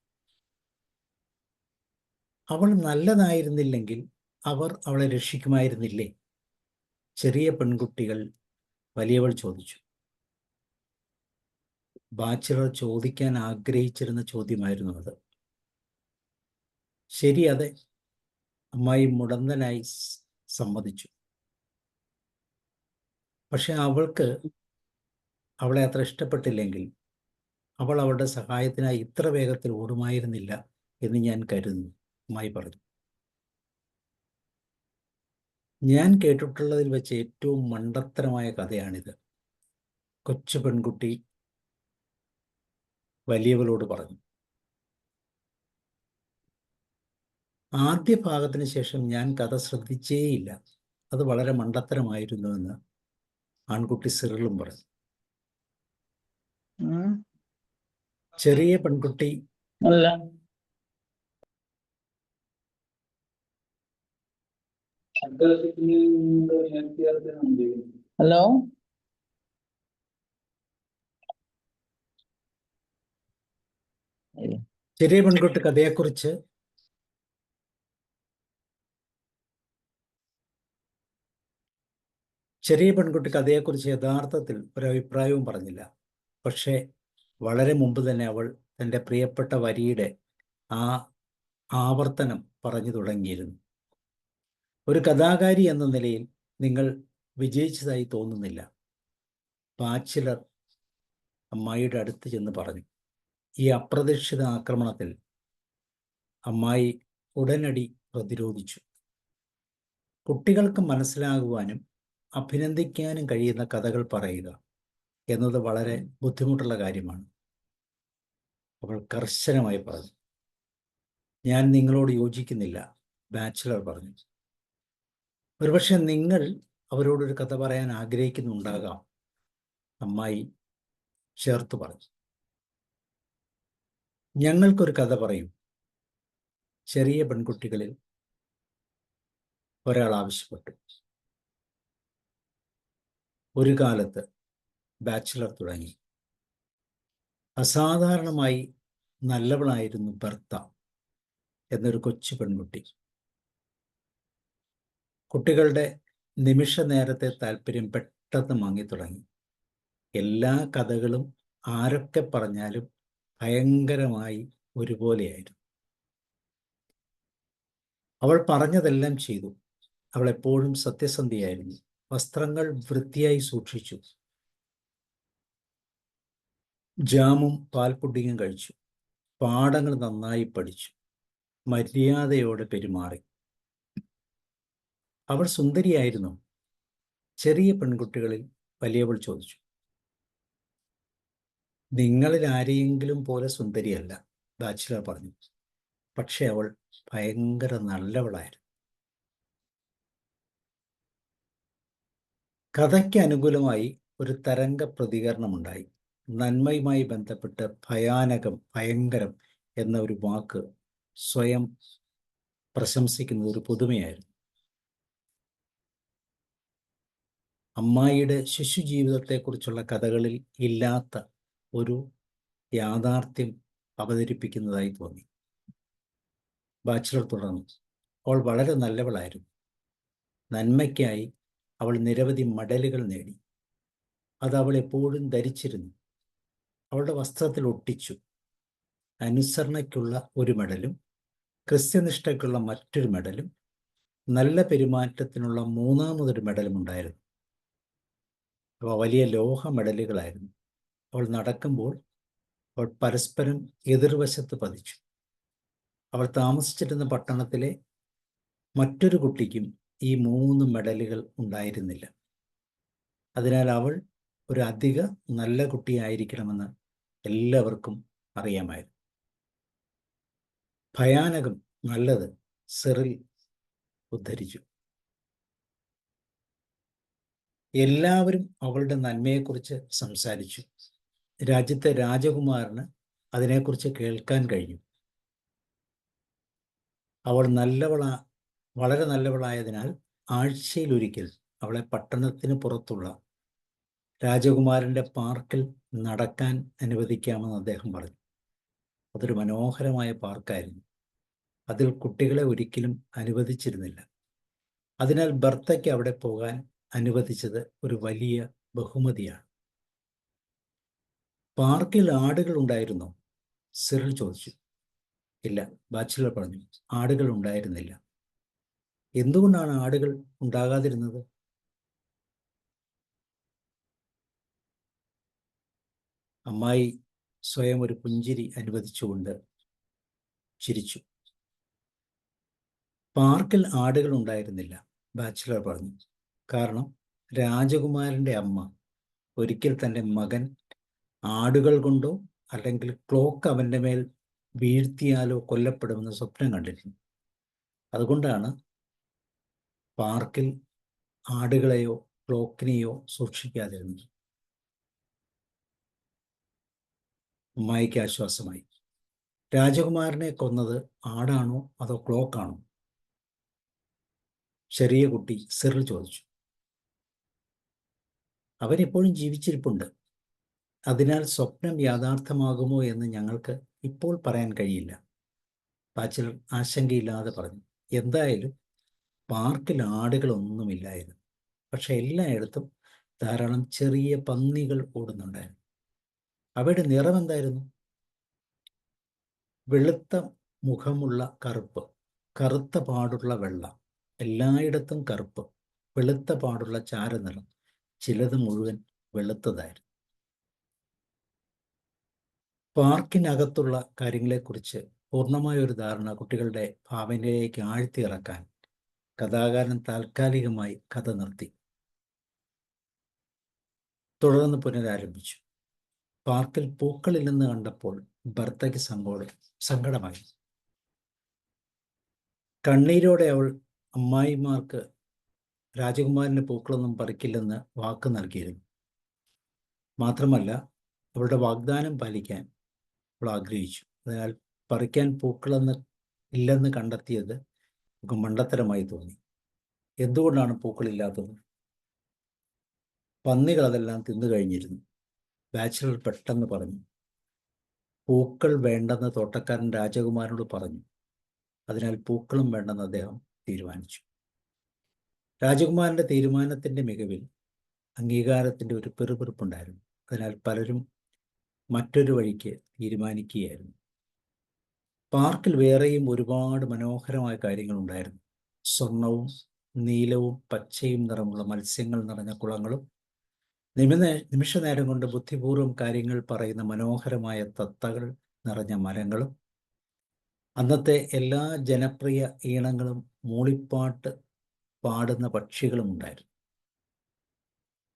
അവൾ നല്ലതായിരുന്നില്ലെങ്കിൽ അവർ അവളെ രക്ഷിക്കുമായിരുന്നില്ലേ? ചെറിയ പെൺകുട്ടികൾ വലിയവൾ ചോദിച്ചു. ബാച്ചിലർ ചോദിക്കാൻ ആഗ്രഹിച്ചിരുന്ന ചോദ്യമായിരുന്നു അത്. ശരി, അതെ, അമ്മായി മുടന്തനായി സമ്മതിച്ചു. പക്ഷെ അവൾക്ക് അവളെ അത്ര ഇഷ്ടപ്പെട്ടില്ലെങ്കിൽ അവൾ അവളുടെ സഹായത്തിനായി ഇത്ര വേഗത്തിൽ ഓടുമായിരുന്നില്ല എന്ന് ഞാൻ കരുതുന്നു, അമ്മായി പറഞ്ഞു. ഞാൻ കേട്ടിട്ടുള്ളതിൽ വെച്ച് ഏറ്റവും മണ്ടത്തരമായ കഥയാണിത്, കൊച്ചു പെൺകുട്ടി വലിയവളോട് പറഞ്ഞു. ആദ്യ ഭാഗത്തിന് ശേഷം ഞാൻ കഥ ശ്രദ്ധിച്ചേയില്ല. അത് വളരെ മണ്ടത്തരമായിരുന്നുവെന്ന് ആൺകുട്ടി സിറിലും പറഞ്ഞു. ചെറിയ പെൺകുട്ടി ഹലോ, ചെറിയ പെൺകുട്ടി കഥയെക്കുറിച്ച് യഥാർത്ഥത്തിൽ ഒരഭിപ്രായവും പറഞ്ഞില്ല. പക്ഷേ വളരെ മുമ്പ് തന്നെ അവൾ തൻ്റെ പ്രിയപ്പെട്ട വരിയുടെ ആ ആവർത്തനം പറഞ്ഞു തുടങ്ങിയിരുന്നു. ഒരു കഥാകാരി എന്ന നിലയിൽ നിങ്ങൾ വിജയിച്ചതായി തോന്നുന്നില്ല, ബാച്ചിലർ അമ്മായിയുടെ അടുത്ത് ചെന്ന് പറഞ്ഞു. ഈ അപ്രതീക്ഷിത ആക്രമണത്തിൽ അമ്മായി ഉടനടി പ്രതിരോധിച്ചു. കുട്ടികൾക്ക് മനസ്സിലാകുവാനും അഭിനന്ദിക്കാനും കഴിയുന്ന കഥകൾ പറയുക എന്നത് വളരെ ബുദ്ധിമുട്ടുള്ള കാര്യമാണ്, അവൾ കർശനമായി പറഞ്ഞു. ഞാൻ നിങ്ങളോട് യോജിക്കുന്നില്ല, ബാച്ചിലർ പറഞ്ഞു. ഒരുപക്ഷെ നിങ്ങൾ അവരോടൊരു കഥ പറയാൻ ആഗ്രഹിക്കുന്നുണ്ടാകാം, അമ്മായി ചേർത്ത് പറഞ്ഞു. ഞങ്ങൾക്കൊരു കഥ പറയും, ചെറിയ പെൺകുട്ടികളിൽ ഒരാൾ ആവശ്യപ്പെട്ടു. ഒരു കാലത്ത്, ബാച്ചിലർ തുടങ്ങി, അസാധാരണമായി നല്ലവളായിരുന്നു ബെർത്ത എന്നൊരു കൊച്ചു പെൺകുട്ടി. കുട്ടികളുടെ നിമിഷ നേരത്തെ താല്പര്യം പെട്ടെന്ന് മങ്ങിത്തുടങ്ങി. എല്ലാ കഥകളും ആരൊക്കെ പറഞ്ഞാലും ഭയങ്കരമായി ഒരുപോലെയായിരുന്നു. അവൾ പറഞ്ഞതെല്ലാം ചെയ്തു. അവൾ എപ്പോഴും സത്യസന്ധിയായിരുന്നു. വസ്ത്രങ്ങൾ വൃത്തിയായി സൂക്ഷിച്ചു. ജാമും പാൽപുഡിങ്ങും കഴിച്ചു. പാഠങ്ങൾ നന്നായി പഠിച്ചു. മര്യാദയോടെ പെരുമാറി. അവൾ സുന്ദരിയായിരുന്നു. ചെറിയ പെൺകുട്ടികളിൽ വലിയവൾ ചോദിച്ചു. നിങ്ങളിൽ ആരെയെങ്കിലും പോലെ സുന്ദരിയല്ല, ബാച്ചിലർ പറഞ്ഞു. പക്ഷെ അവൾ ഭയങ്കര നല്ലവളായിരുന്നു. കഥയ്ക്ക് അനുകൂലമായി ഒരു തരംഗ പ്രതികരണമുണ്ടായി. നന്മയുമായി ബന്ധപ്പെട്ട് ഭയങ്കരം എന്ന ഒരു വാക്ക് സ്വയം പ്രശംസിക്കുന്നത് ഒരു പുതുമയായിരുന്നു. അമ്മായിയുടെ ശിശുജീവിതത്തെക്കുറിച്ചുള്ള കഥകളിൽ ഇല്ലാത്ത ഒരു യാഥാർത്ഥ്യം അവതരിപ്പിക്കുന്നതായി തോന്നി. ബാച്ചിലർ തുടർന്നു. അവൾ വളരെ നല്ലവളായിരുന്നു. നന്മയ്ക്കായി അവൾ നിരവധി മെഡലുകൾ നേടി. അത് അവൾ എപ്പോഴും ധരിച്ചിരുന്നു. അവളുടെ വസ്ത്രത്തിൽ ഒട്ടിച്ചു. അനുസരണയ്ക്കുള്ള ഒരു മെഡലും ക്രിസ്ത്യനിഷ്ഠയ്ക്കുള്ള മറ്റൊരു മെഡലും നല്ല പെരുമാറ്റത്തിനുള്ള മൂന്നാമതൊരു മെഡലും ഉണ്ടായിരുന്നു. അവ വലിയ ലോഹ മെഡലുകളായിരുന്നു. അവൾ നടക്കുമ്പോൾ അവൾ പരസ്പരം എതിർവശത്ത് പതിച്ചു. അവൾ താമസിച്ചിരുന്ന പട്ടണത്തിലെ മറ്റൊരു കുട്ടിക്കും ഈ 3 മെഡലുകൾ ഉണ്ടായിരുന്നില്ല. അതിനാൽ അവൾ ഒരു അധിക നല്ല കുട്ടിയായിരിക്കണമെന്ന് എല്ലാവർക്കും അറിയാമായിരുന്നു. ഭയാനകം, നല്ലത്, സിറിൽ ഉദ്ധരിച്ചു. എല്ലാവരും അവളുടെ നന്മയെക്കുറിച്ച് സംസാരിച്ചു. രാജ്യത്തെ രാജകുമാരന് അതിനെക്കുറിച്ച് കേൾക്കാൻ കഴിഞ്ഞു. അവൾ വളരെ നല്ലവളായതിനാൽ ആഴ്ചയിലൊരിക്കൽ അവളെ പട്ടണത്തിന് പുറത്തുള്ള രാജകുമാരൻ്റെ പാർക്കിൽ നടക്കാൻ അനുവദിക്കാമെന്ന് അദ്ദേഹം പറഞ്ഞു. അതൊരു മനോഹരമായ പാർക്കായിരുന്നു. അതിൽ കുട്ടികളെ ഒരിക്കലും അനുവദിച്ചിരുന്നില്ല. അതിനാൽ ബർത്തയ്ക്ക് അവിടെ പോകാൻ അനുവദിച്ചത് ഒരു വലിയ ബഹുമതിയാണ്. പാർക്കിൽ ആടുകൾ ഉണ്ടായിരുന്നോ? സിറിൽ ചോദിച്ചു. ഇല്ല, ബാച്ചിലർ പറഞ്ഞു. ആടുകൾ ഉണ്ടായിരുന്നില്ല. എന്തുകൊണ്ടാണ് ആടുകൾ ഉണ്ടാകാതിരുന്നത്? അമ്മായി സ്വയം ഒരു പുഞ്ചിരി അനുവദിച്ചുകൊണ്ട് ചിരിച്ചു. പാർക്കിൽ ആടുകൾ ഉണ്ടായിരുന്നില്ല, ബാച്ചിലർ പറഞ്ഞു. കാരണം രാജകുമാരൻ്റെ അമ്മ ഒരിക്കൽ തൻ്റെ മകൻ ആടുകൾ കൊണ്ടോ അല്ലെങ്കിൽ ക്ലോക്ക് അവൻ്റെ മേൽ വീഴ്ത്തിയാലോ കൊല്ലപ്പെടുമെന്ന് സ്വപ്നം കണ്ടിരുന്നു. അതുകൊണ്ടാണ് പാർക്കിൽ ആടുകളെയോ ക്ലോക്കിനെയോ സൂക്ഷിക്കാതിരുന്നത്. അമ്മായിക്ക് ആശ്വാസമായി. രാജകുമാരനെ കൊന്നത് ആടാണോ അതോ ക്ലോക്കാണോ? ചെറിയ കുട്ടി സിറിൽ ചോദിച്ചു. അവനിപ്പോഴും ജീവിച്ചിരിപ്പുണ്ട്. അതിനാൽ സ്വപ്നം യാഥാർത്ഥ്യമാകുമോ എന്ന് ഞങ്ങൾക്ക് ഇപ്പോൾ പറയാൻ കഴിയില്ല, ബാച്ചിലർ ആശങ്കയില്ലാതെ പറഞ്ഞു. എന്തായാലും പാർക്കിൽ ആടുകളൊന്നുമില്ലായിരുന്നു. പക്ഷെ എല്ലായിടത്തും ധാരാളം ചെറിയ പന്നികൾ ഓടുന്നുണ്ടായിരുന്നു. അവയുടെ നിറം എന്തായിരുന്നു? വെളുത്ത മുഖമുള്ള കറുപ്പ്, കറുത്ത പാടുള്ള വെള്ള, എല്ലായിടത്തും കറുപ്പ്, വെളുത്ത പാടുള്ള ചാരനിറം, ചിലത് മുഴുവൻ വെളുത്തതായിരുന്നു. പാർക്കിനകത്തുള്ള കാര്യങ്ങളെക്കുറിച്ച് പൂർണ്ണമായ ഒരു ധാരണ കുട്ടികളുടെ ഭാവനയിലേക്ക് ആഴ്ത്തിയിറക്കാൻ കഥാകാരൻ താൽക്കാലികമായി കഥ നിർത്തി. തുടർന്ന് പുനരാരംഭിച്ചു. പാർക്കിൽ പൂക്കളില്ലെന്ന് കണ്ടപ്പോൾ ബർത്തയ്ക്ക് സങ്കടമായി. കണ്ണീരോടെ അവൾ അമ്മായിമാർക്ക് രാജകുമാരൻ്റെ പൂക്കളൊന്നും പറിക്കില്ലെന്ന് വാക്ക് നൽകിയിരുന്നു. മാത്രമല്ല, അവളുടെ വാഗ്ദാനം പാലിക്കാൻ അവൾ ആഗ്രഹിച്ചു. അതിനാൽ പറിക്കാൻ ഇല്ലെന്ന് കണ്ടെത്തിയത് നമുക്ക് മണ്ടത്തരമായി തോന്നി. എന്തുകൊണ്ടാണ് പൂക്കളില്ലാത്തത്? പന്നികൾ അതെല്ലാം തിന്നു കഴിഞ്ഞിരുന്നു, ബാച്ചിലർ പെട്ടെന്ന് പറഞ്ഞു. പൂക്കൾ വേണ്ടെന്ന് തോട്ടക്കാരൻ രാജകുമാരനോട് പറഞ്ഞു. അതിനാൽ പൂക്കളും വേണ്ടെന്ന് അദ്ദേഹം തീരുമാനിച്ചു. രാജകുമാരൻ്റെ തീരുമാനത്തിൻ്റെ മികവിൽ അംഗീകാരത്തിൻ്റെ ഒരു പെറുപെറുപ്പുണ്ടായിരുന്നു. അതിനാൽ പലരും മറ്റൊരു വഴിക്ക് തീരുമാനിക്കുകയായിരുന്നു. പാർക്കിൽ വേറെയും ഒരുപാട് മനോഹരമായ കാര്യങ്ങളുണ്ടായിരുന്നു. സ്വർണവും നീലവും പച്ചയും നിറമുള്ള മത്സ്യങ്ങൾ നിറഞ്ഞ കുളങ്ങളും നിമിഷ നേരം കൊണ്ട് ബുദ്ധിപൂർവ്വം കാര്യങ്ങൾ പറയുന്ന മനോഹരമായ തത്തകൾ നിറഞ്ഞ മരങ്ങളും അന്നത്തെ എല്ലാ ജനപ്രിയ ഈണങ്ങളും മൂളിപ്പാട്ട് പാടുന്ന പക്ഷികളും ഉണ്ടായിരുന്നു.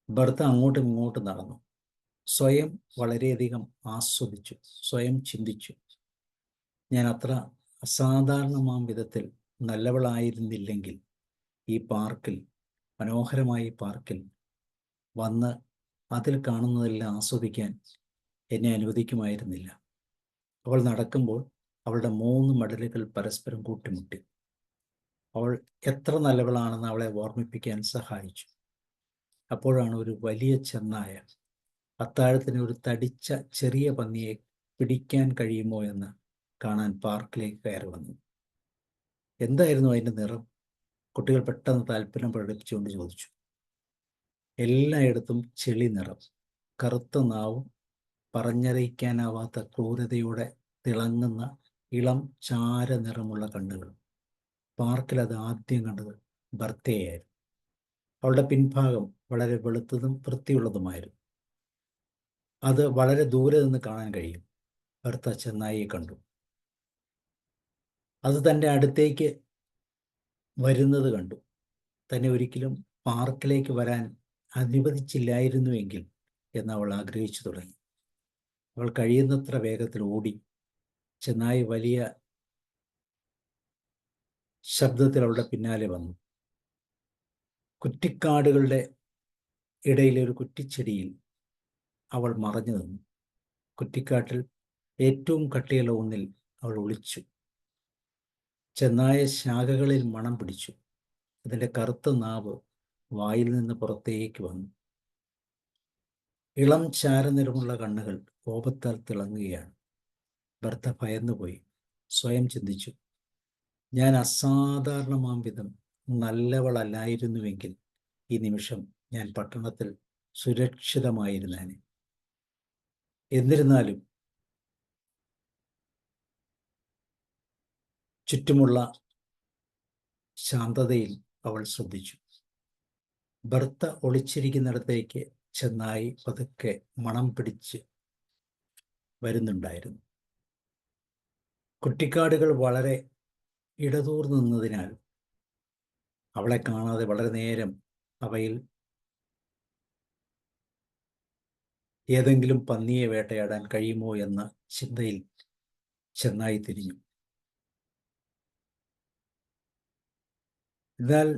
ബർത്ത അങ്ങോട്ടും ഇങ്ങോട്ടും നടന്നു. സ്വയം വളരെയധികം ആസ്വദിച്ചു. സ്വയം ചിന്തിച്ചു, ഞാൻ അത്ര അസാധാരണമാം വിധത്തിൽ നല്ലവളായിരുന്നില്ലെങ്കിൽ ഈ പാർക്കിൽ, മനോഹരമായ പാർക്കിൽ വന്ന് അതിൽ കാണുന്നതെല്ലാം ആസ്വദിക്കാൻ എന്നെ അനുവദിക്കുമായിരുന്നില്ല. അവൾ നടക്കുമ്പോൾ അവളുടെ 3 മെഡലുകൾ പരസ്പരം കൂട്ടിമുട്ടി. അവൾ എത്ര നല്ലവളാണെന്ന് അവളെ ഓർമ്മിപ്പിക്കാൻ സഹായിച്ചു. അപ്പോഴാണ് ഒരു വലിയ ചെന്നായ അത്താഴത്തിന് ഒരു തടിച്ച ചെറിയ പന്നിയെ പിടിക്കാൻ കഴിയുമോ എന്ന് കാണാൻ പാർക്കിലേക്ക് കയറി വന്നു. എന്തായിരുന്നു അതിൻ്റെ നിറം? കുട്ടികൾ പെട്ടെന്ന് താല്പര്യം പ്രകടിപ്പിച്ചുകൊണ്ട് ചോദിച്ചു. എല്ലായിടത്തും ചെളി നിറം, കറുത്ത നാവും പറഞ്ഞറിയിക്കാനാവാത്ത ക്രൂരതയോടെ തിളങ്ങുന്ന ഇളം ചാര നിറമുള്ള കണ്ണുകൾ. പാർക്കിൽ അത് ആദ്യം കണ്ടത് ബർത്തയായിരുന്നു. അവളുടെ പിൻഭാഗം വളരെ വെളുത്തതും വൃത്തിയുള്ളതുമായിരുന്നു. അത് വളരെ ദൂരെ നിന്ന് കാണാൻ കഴിയും. ബർത്ത ചെന്നായിയെ കണ്ടു. അത് തൻ്റെ അടുത്തേക്ക് വരുന്നത് കണ്ടു. തന്നെ ഒരിക്കലും പാർക്കിലേക്ക് വരാൻ അനുവദിച്ചില്ലായിരുന്നുവെങ്കിൽ എന്ന് അവൾ ആഗ്രഹിച്ചു തുടങ്ങി. അവൾ കഴിയുന്നത്ര വേഗത്തിൽ ഓടി. ചെന്നായി വലിയ ശബ്ദത്തിൽ അവളുടെ പിന്നാലെ വന്നു. കുറ്റിക്കാടുകളുടെ ഇടയിലെ ഒരു കുറ്റിച്ചെടിയിൽ അവൾ മറഞ്ഞു നിന്നു. കുറ്റിക്കാട്ടിൽ ഏറ്റവും കട്ടിയുള്ള ഒന്നിൽ അവൾ ഒളിച്ചു. ചെന്നായ ശാഖകളിൽ മണം പിടിച്ചു. അതിൻ്റെ കറുത്ത നാവ് വായിൽ നിന്ന് പുറത്തേക്ക് വന്നു. ഇളം ചാരനിറമുള്ള കണ്ണുകൾ കോപത്താൽ തിളങ്ങുകയാണ്. ബർത്ത ഭയന്നുപോയി. സ്വയം ചിന്തിച്ചു, ഞാൻ അസാധാരണമാം വിധം നല്ലവളല്ലായിരുന്നുവെങ്കിൽ ഈ നിമിഷം ഞാൻ പട്ടണത്തിൽ സുരക്ഷിതമായിരുന്നേനെ. എന്നിരുന്നാലും ചുറ്റുമുള്ള ശാന്തതയിൽ അവൾ ശ്രദ്ധിച്ചു. ബർത്ത ഒളിച്ചിരിക്കുന്നിടത്തേക്ക് ചെന്നായി പതുക്കെ മണം പിടിച്ച് വരുന്നുണ്ടായിരുന്നു. കുറ്റിക്കാടുകൾ വളരെ ഇടതൂർന്നു നിന്നതിനാൽ അവളെ കാണാതെ വളരെ നേരം അവയിൽ ഏതെങ്കിലും പന്നിയെ വേട്ടയാടാൻ കഴിയുമോ എന്ന ചിന്തയിൽ ചെന്നായി തിരിഞ്ഞു. എന്നാൽ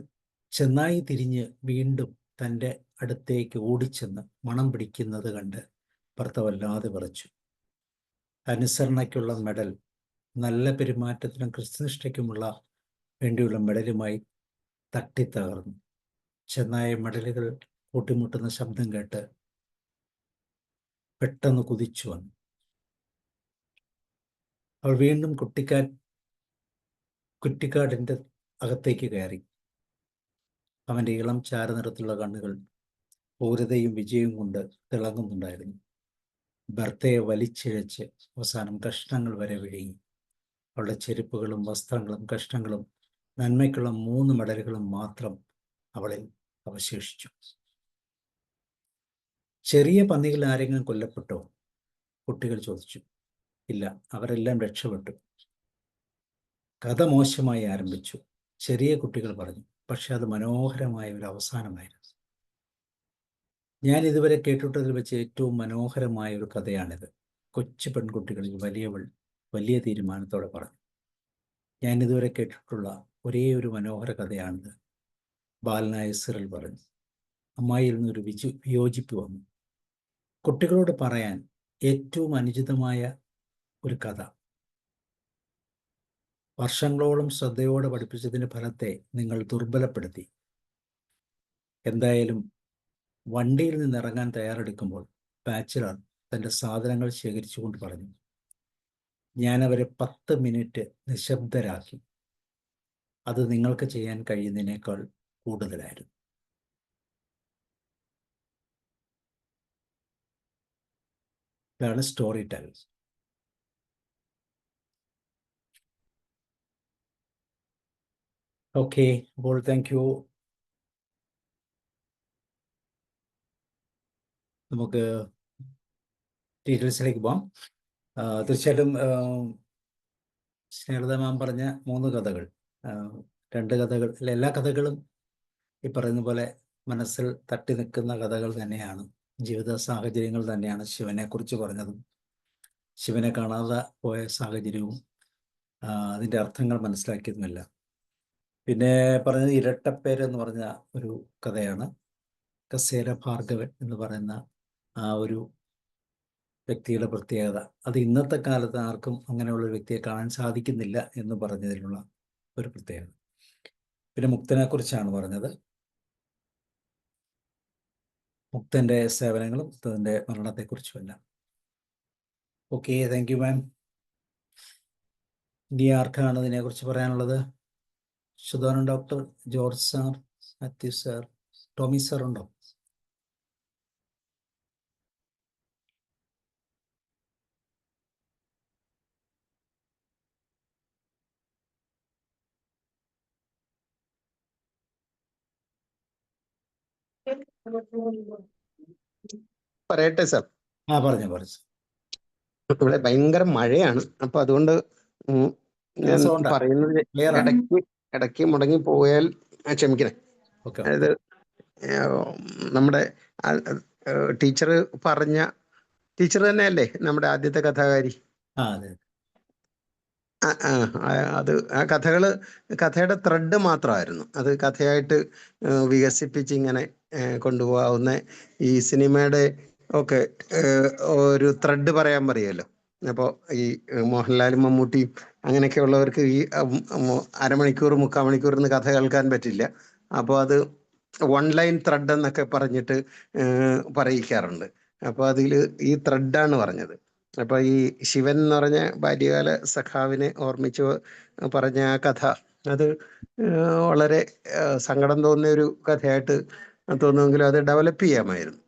ചെന്നായി തിരിഞ്ഞ് വീണ്ടും തൻ്റെ അടുത്തേക്ക് ഓടിച്ചെന്ന് മണം പിടിക്കുന്നത് കണ്ട് ഭർത്ത വല്ലാതെ വിറച്ചു. അനുസരണയ്ക്കുള്ള മെഡൽ, നല്ല പെരുമാറ്റത്തിനും ക്രിസ്തുനിഷ്ഠയ്ക്കുമുള്ള വേണ്ടിയുള്ള മെഡലുമായി തട്ടിത്തകർന്നു. ചെന്നായ മെഡലുകൾ കൂട്ടിമുട്ടുന്ന ശബ്ദം കേട്ട് പെട്ടെന്ന് കുതിച്ചു വന്നു. അവൾ വീണ്ടും കുറ്റിക്കാടിൻ്റെ അകത്തേക്ക് കയറി. അവൻ്റെ ഇളം ചാരനിറത്തിലുള്ള കണ്ണുകൾ ക്രൂരതയും വിജയവും കൊണ്ട് തിളങ്ങുന്നുണ്ടായിരുന്നു. ബർത്തയെ വലിച്ചിഴച്ച് അവസാനം കഷ്ണങ്ങൾ വരെ വിഴുങ്ങി. അവളുടെ ചെരുപ്പുകളും വസ്ത്രങ്ങളും കഷ്ണങ്ങളും നന്മയ്ക്കുള്ള 3 മെഡലുകളും മാത്രം അവളിൽ അവശേഷിച്ചു. ചെറിയ പന്നികൾ ആരെങ്കിലും കൊല്ലപ്പെട്ടോ? കുട്ടികൾ ചോദിച്ചു. ഇല്ല, അവരെല്ലാം രക്ഷപ്പെട്ടു. കഥ മോശമായി ആരംഭിച്ചു, ചെറിയ കുട്ടികൾ പറഞ്ഞു. പക്ഷെ അത് മനോഹരമായ ഒരു അവസാനമായിരുന്നു. ഞാൻ ഇതുവരെ കേട്ടിട്ടതിൽ വെച്ച് ഏറ്റവും മനോഹരമായ ഒരു കഥയാണിത്. കൊച്ചു പെൺകുട്ടികളിൽ വലിയവൾ വലിയ തീരുമാനത്തോടെ പറഞ്ഞു. ഞാൻ ഇതുവരെ കേട്ടിട്ടുള്ള ഒരേ ഒരു മനോഹര കഥയാണിത്. ബാലനായ സിറിൽ പറഞ്ഞു. അമ്മായിയിൽ നിന്നൊരു വിയോജിപ്പ് വന്നു. കുട്ടികളോട് പറയാൻ ഏറ്റവും അനുചിതമായ ഒരു കഥ. വർഷങ്ങളോളം ശ്രദ്ധയോടെ പഠിപ്പിച്ചതിൻ്റെ ഫലത്തെ നിങ്ങൾ ദുർബലപ്പെടുത്തി. എന്തായാലും വണ്ടിയിൽ നിന്ന് ഇറങ്ങാൻ തയ്യാറെടുക്കുമ്പോൾ ബാച്ചിലർ തൻ്റെ സാധനങ്ങൾ ശേഖരിച്ചുകൊണ്ട് പറഞ്ഞു, ഞാൻ അവരെ 10 മിനിറ്റ് നിശബ്ദരാക്കി. അത് നിങ്ങൾക്ക് ചെയ്യാൻ കഴിയുന്നതിനേക്കാൾ കൂടുതലായിരുന്നു. ഇതാണ് സ്റ്റോറി ടെൽ. ഓക്കെ, അപ്പോൾ താങ്ക് യു. നമുക്ക് ഡീറ്റെയിൽസിലേക്ക് പോകാം. തീർച്ചയായിട്ടും സ്നേഹത മാം പറഞ്ഞ 3 കഥകൾ, 2 കഥകൾ, എല്ലാ കഥകളും ഈ പറയുന്ന പോലെ മനസ്സിൽ തട്ടി നിൽക്കുന്ന കഥകൾ തന്നെയാണ്. ജീവിത സാഹചര്യങ്ങൾ തന്നെയാണ്. ശിവനെക്കുറിച്ച് പറഞ്ഞതും ശിവനെ കാണാതെ പോയ സാഹചര്യവും അതിൻ്റെ അർത്ഥങ്ങൾ മനസ്സിലാക്കിയതുമല്ല. പിന്നെ പറഞ്ഞത് ഇരട്ടപ്പേര് എന്ന് പറഞ്ഞ ഒരു കഥയാണ്. കസേര ഭാർഗവൻ എന്ന് പറയുന്ന ആ ഒരു വ്യക്തിയുടെ പ്രത്യേകത, അത് ഇന്നത്തെ കാലത്ത് ആർക്കും അങ്ങനെയുള്ള വ്യക്തിയെ കാണാൻ സാധിക്കുന്നില്ല എന്ന് പറഞ്ഞതിലുള്ള ഒരു പ്രത്യേകത. പിന്നെ മുക്തനെക്കുറിച്ചാണ് പറഞ്ഞത്. മുക്തൻ്റെ സേവനങ്ങളും മുക്തൻ്റെ മരണത്തെക്കുറിച്ചുമെല്ലാം. Okay, thank you ma'am. ഇനി ആർക്കാണ് ഇതിനെക്കുറിച്ച് പറയാനുള്ളത്? Sudhanan doctor, George sir, Mathew sir, Tommy sir ഉണ്ടോ? പറയട്ടെ സാർ. പറഞ്ഞു പറഞ്ഞു. ഇവിടെ ഭയങ്കര മഴയാണ്, അപ്പൊ അതുകൊണ്ട് ഞാൻ സൗണ്ടാ പറയുന്നത് ക്ലിയർ ആണ്. ഇടയ്ക്ക് മുടങ്ങി പോയാൽ ക്ഷമിക്കണേ. ഓക്കെ. അതായത് നമ്മുടെ ടീച്ചർ പറഞ്ഞ ടീച്ചർ തന്നെയല്ലേ നമ്മുടെ ആദ്യത്തെ കഥാകാരി? അതെ. അത് കഥയുടെ ത്രെഡ് മാത്രമായിരുന്നു. അത് കഥയായിട്ട് വികസിപ്പിച്ച് ഇങ്ങനെ കൊണ്ടുപോകാവുന്ന ഈ സിനിമയുടെ ഒക്കെ ഒരു ത്രെഡ് പറയാൻ പറയുമല്ലോ. അപ്പോൾ ഈ മോഹൻലാലും മമ്മൂട്ടിയും അങ്ങനെയൊക്കെ ഉള്ളവർക്ക് ഈ അരമണിക്കൂർ 3/4 മണിക്കൂറിന് കഥ കേൾക്കാൻ പറ്റില്ല. അപ്പോൾ അത് വൺ ലൈൻ ത്രെഡ് എന്നൊക്കെ പറഞ്ഞിട്ട് പറയിക്കാറുണ്ട്. അപ്പോൾ അതിൽ ഈ ത്രെഡാണ് പറഞ്ഞത്. അപ്പൊ ഈ ശിവൻ എന്ന് പറഞ്ഞ ബാല്യകാല സഖാവിനെ ഓർമ്മിച്ച് പറഞ്ഞ ആ കഥ, അത് വളരെ സങ്കടം തോന്നിയ ഒരു കഥയായിട്ട് തോന്നുമെങ്കിലും അത് ഡെവലപ്പ് ചെയ്യാമായിരുന്നു.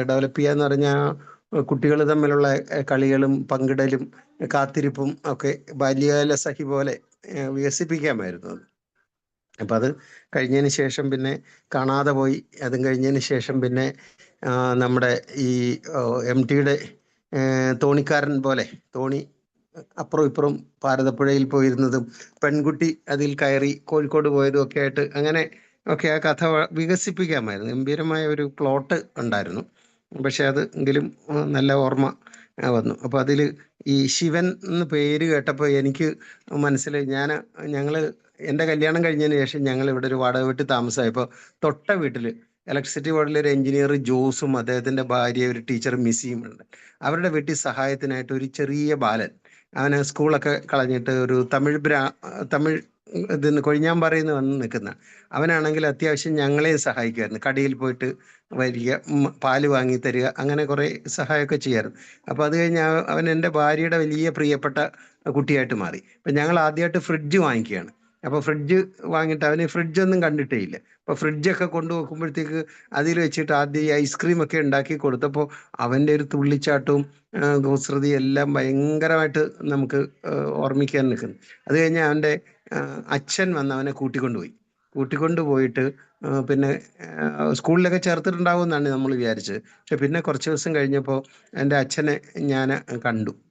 ഡെവലപ്പ് ചെയ്യാന്ന് പറഞ്ഞാൽ കുട്ടികൾ തമ്മിലുള്ള കളികളും പങ്കിടലും കാത്തിരിപ്പും ഒക്കെ ബാല്യകാല സഖി പോലെ വികസിപ്പിക്കാമായിരുന്നു അത്. അപ്പം അത് കഴിഞ്ഞതിന് ശേഷം പിന്നെ കാണാതെ പോയി. അതും കഴിഞ്ഞതിന് ശേഷം പിന്നെ നമ്മുടെ ഈ MTയുടെ തോണിക്കാരൻ പോലെ തോണി അപ്പുറം ഇപ്പുറം ഭാരതപ്പുഴയിൽ പോയിരുന്നതും പെൺകുട്ടി അതിൽ കയറി കോഴിക്കോട് പോയതും ഒക്കെ ആയിട്ട് അങ്ങനെ ഒക്കെ ആ കഥ വികസിപ്പിക്കാമായിരുന്നു. ഗംഭീരമായ ഒരു പ്ലോട്ട് ഉണ്ടായിരുന്നു. പക്ഷെ അത് എങ്കിലും നല്ല ഓർമ്മ വന്നു. അപ്പോൾ അതിൽ ഈ ശിവൻ എന്ന് പേര് കേട്ടപ്പോൾ എനിക്ക് മനസ്സിലായി. ഞങ്ങൾ എൻ്റെ കല്യാണം കഴിഞ്ഞതിന് ശേഷം ഞങ്ങൾ ഇവിടെ ഒരു വാടക വീട്ടിൽ താമസമായപ്പോൾ തൊട്ട വീട്ടിൽ ഇലക്ട്രിസിറ്റി ബോർഡിലെ ഒരു എഞ്ചിനീയർ ജോസും അദ്ദേഹത്തിൻ്റെ ഭാര്യ ഒരു ടീച്ചർ മിസ്സിയും ഉണ്ട്. അവരുടെ വീട്ടിൽ സഹായത്തിനായിട്ട് ഒരു ചെറിയ ബാലൻ, അവന് സ്കൂളൊക്കെ കളഞ്ഞിട്ട് ഒരു തമിഴ് ഇതിന് കൊഴിഞ്ഞാമ്പാറയിൽ നിന്ന് വന്ന് നിൽക്കുന്ന അവനാണെങ്കിൽ അത്യാവശ്യം ഞങ്ങളെയും സഹായിക്കുമായിരുന്നു. കടയിൽ പോയിട്ട് വരിക, പാല് വാങ്ങി തരിക, അങ്ങനെ കുറേ സഹായമൊക്കെ ചെയ്യായിരുന്നു. അപ്പോൾ അത് കഴിഞ്ഞ് അവൻ എൻ്റെ ഭാര്യയുടെ വലിയ പ്രിയപ്പെട്ട കുട്ടിയായിട്ട് മാറി. അപ്പം ഞങ്ങൾ ആദ്യമായിട്ട് ഫ്രിഡ്ജ് വാങ്ങിക്കുകയാണ്. അപ്പോൾ ഫ്രിഡ്ജ് വാങ്ങിയിട്ട് അവന് ഫ്രിഡ്ജൊന്നും കണ്ടിട്ടേ ഇല്ല. അപ്പോൾ ഫ്രിഡ്ജൊക്കെ കൊണ്ടു വെക്കുമ്പോഴത്തേക്ക് അതിൽ വെച്ചിട്ട് ആദ്യം ഈ ഐസ്ക്രീമൊക്കെ ഉണ്ടാക്കി കൊടുത്തപ്പോൾ അവൻ്റെ ഒരു തുള്ളിച്ചാട്ടവും കുസൃതിയും എല്ലാം ഭയങ്കരമായിട്ട് നമുക്ക് ഓർമ്മിക്കാൻ നിൽക്കുന്നു. അത് കഴിഞ്ഞ് അവൻ്റെ അച്ഛൻ വന്ന് അവനെ കൂട്ടിക്കൊണ്ടുപോയിട്ട് പിന്നെ സ്കൂളിലൊക്കെ ചേർത്തിട്ടുണ്ടാവുമെന്നാണ് നമ്മൾ വിചാരിച്ചത്. പക്ഷെ പിന്നെ കുറച്ച് ദിവസം കഴിഞ്ഞപ്പോൾ എൻ്റെ അച്ഛനെ ഞാൻ